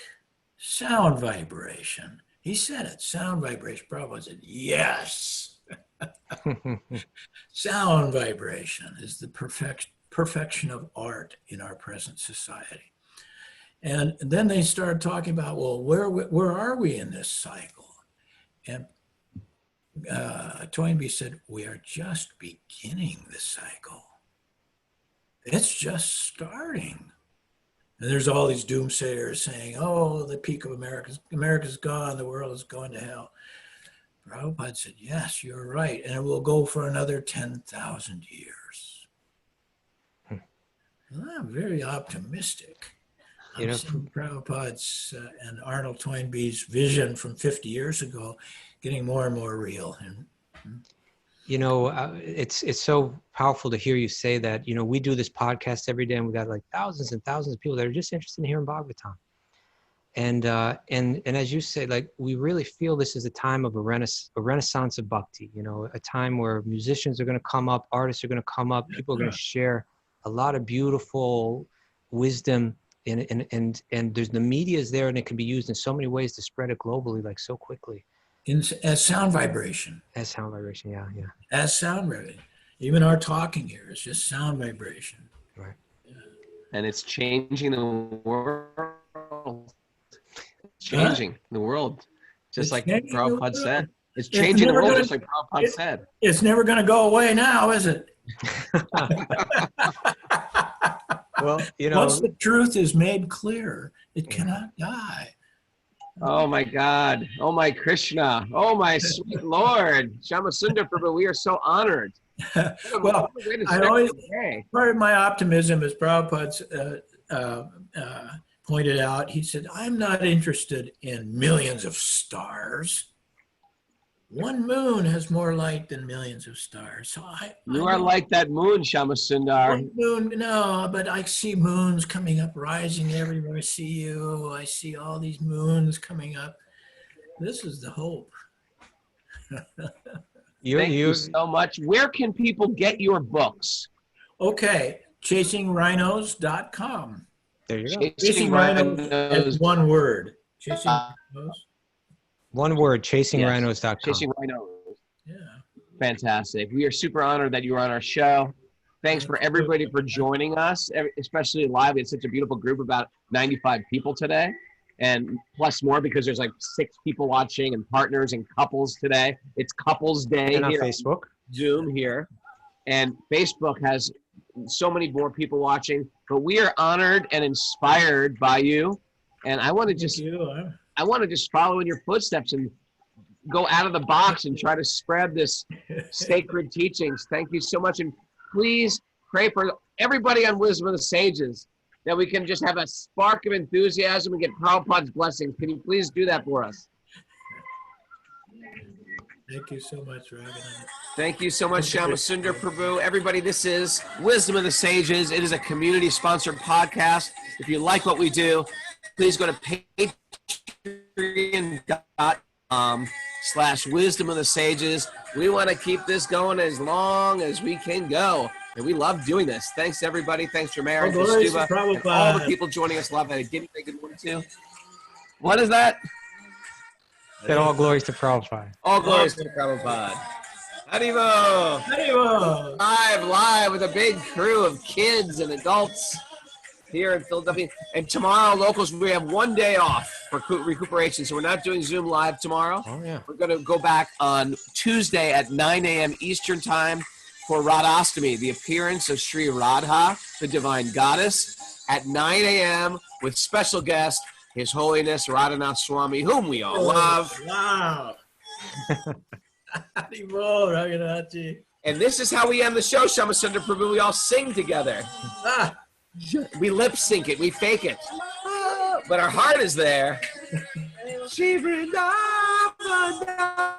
sound vibration. He said it, sound vibration. Prabhupada said, yes. Sound vibration is the perfection of art in our present society. And then they started talking about, well, where are we in this cycle? And Toynbee said, we are just beginning this cycle. It's just starting. And there's all these doomsayers saying, oh, the peak of America's gone, the world is going to hell. Prabhupada said, yes, you're right. And it will go for another 10,000 years. Well, I'm very optimistic. I'm seeing Prabhupada's and Arnold Toynbee's vision from 50 years ago getting more and more real. It's so powerful to hear you say that. We do this podcast every day and we got like thousands and thousands of people that are just interested in hearing Bhagavatam. And as you say, like, we really feel this is a time of a renaissance of bhakti, a time where musicians are going to come up, artists are going to come up, people are going to share a lot of beautiful wisdom. And there's the media is there and it can be used in so many ways to spread it globally, like so quickly. As sound vibration. As sound vibration, yeah. As sound vibration. Even our talking here is just sound vibration. Right. Yeah. And it's changing the world. It's changing the world. Just like Prabhupada said. It's changing the world just like Prabhupada said. It's never going to go away now, is it? Well, once the truth is made clear, it cannot die. Oh my God. Oh my Krishna. Oh my sweet Lord. Shyamasundar Prabhu, we are so honored. Well, part of my optimism, as Prabhupada's pointed out, he said, I'm not interested in millions of stars. One moon has more light than millions of stars. So you are like that moon, Shyamasundar. One moon, no, but I see moons coming up, rising everywhere. I see you. I see all these moons coming up. This is the hope. Thank you so much. Where can people get your books? Okay, chasingrhinos.com. There you go. Chasing Rhinos is one word. Chasing Rhinos. One word, chasingrhinos.com. Chasing Rhinos. Yeah. Fantastic. We are super honored that you were on our show. Thanks for everybody for joining us, especially live. It's such a beautiful group, about 95 people today, and plus more because there's like 6 people watching and partners and couples today. It's Couples Day and on here Facebook. Zoom here. And Facebook has so many more people watching, but we are honored and inspired by you. And I want to just follow in your footsteps and go out of the box and try to spread this sacred teachings. Thank you so much. And please pray for everybody on Wisdom of the Sages that we can just have a spark of enthusiasm and get Prabhupada's blessings. Can you please do that for us? Thank you so much, Raghunath. Thank you so much, Shyamasundar Prabhu. Everybody, this is Wisdom of the Sages. It is a community-sponsored podcast. If you like what we do, please go to patreon.com/Wisdom of the Sages. We want to keep this going as long as we can go. And we love doing this. Thanks, everybody. Thanks for Mary, Kaustubha, and all the people joining us live. I didn't say good morning to. What is that? Said all glories to Prabhupada. All glories to Prabhupada. Haribo! Haribo! Live with a big crew of kids and adults here in Philadelphia. And tomorrow, locals, we have one day off for recuperation. So we're not doing Zoom Live tomorrow. Oh, yeah. We're going to go back on Tuesday at 9 a.m. Eastern Time for Radhastami, the appearance of Sri Radha, the divine goddess, at 9 a.m. with special guest, His Holiness Radhanath Swami, whom we all love. Wow. Haribo, Raghunathji. And this is how we end the show, Shyamasundar Prabhu. We all sing together. Ah. We lip sync it. We fake it. But our heart is there. Shri Vrindavan.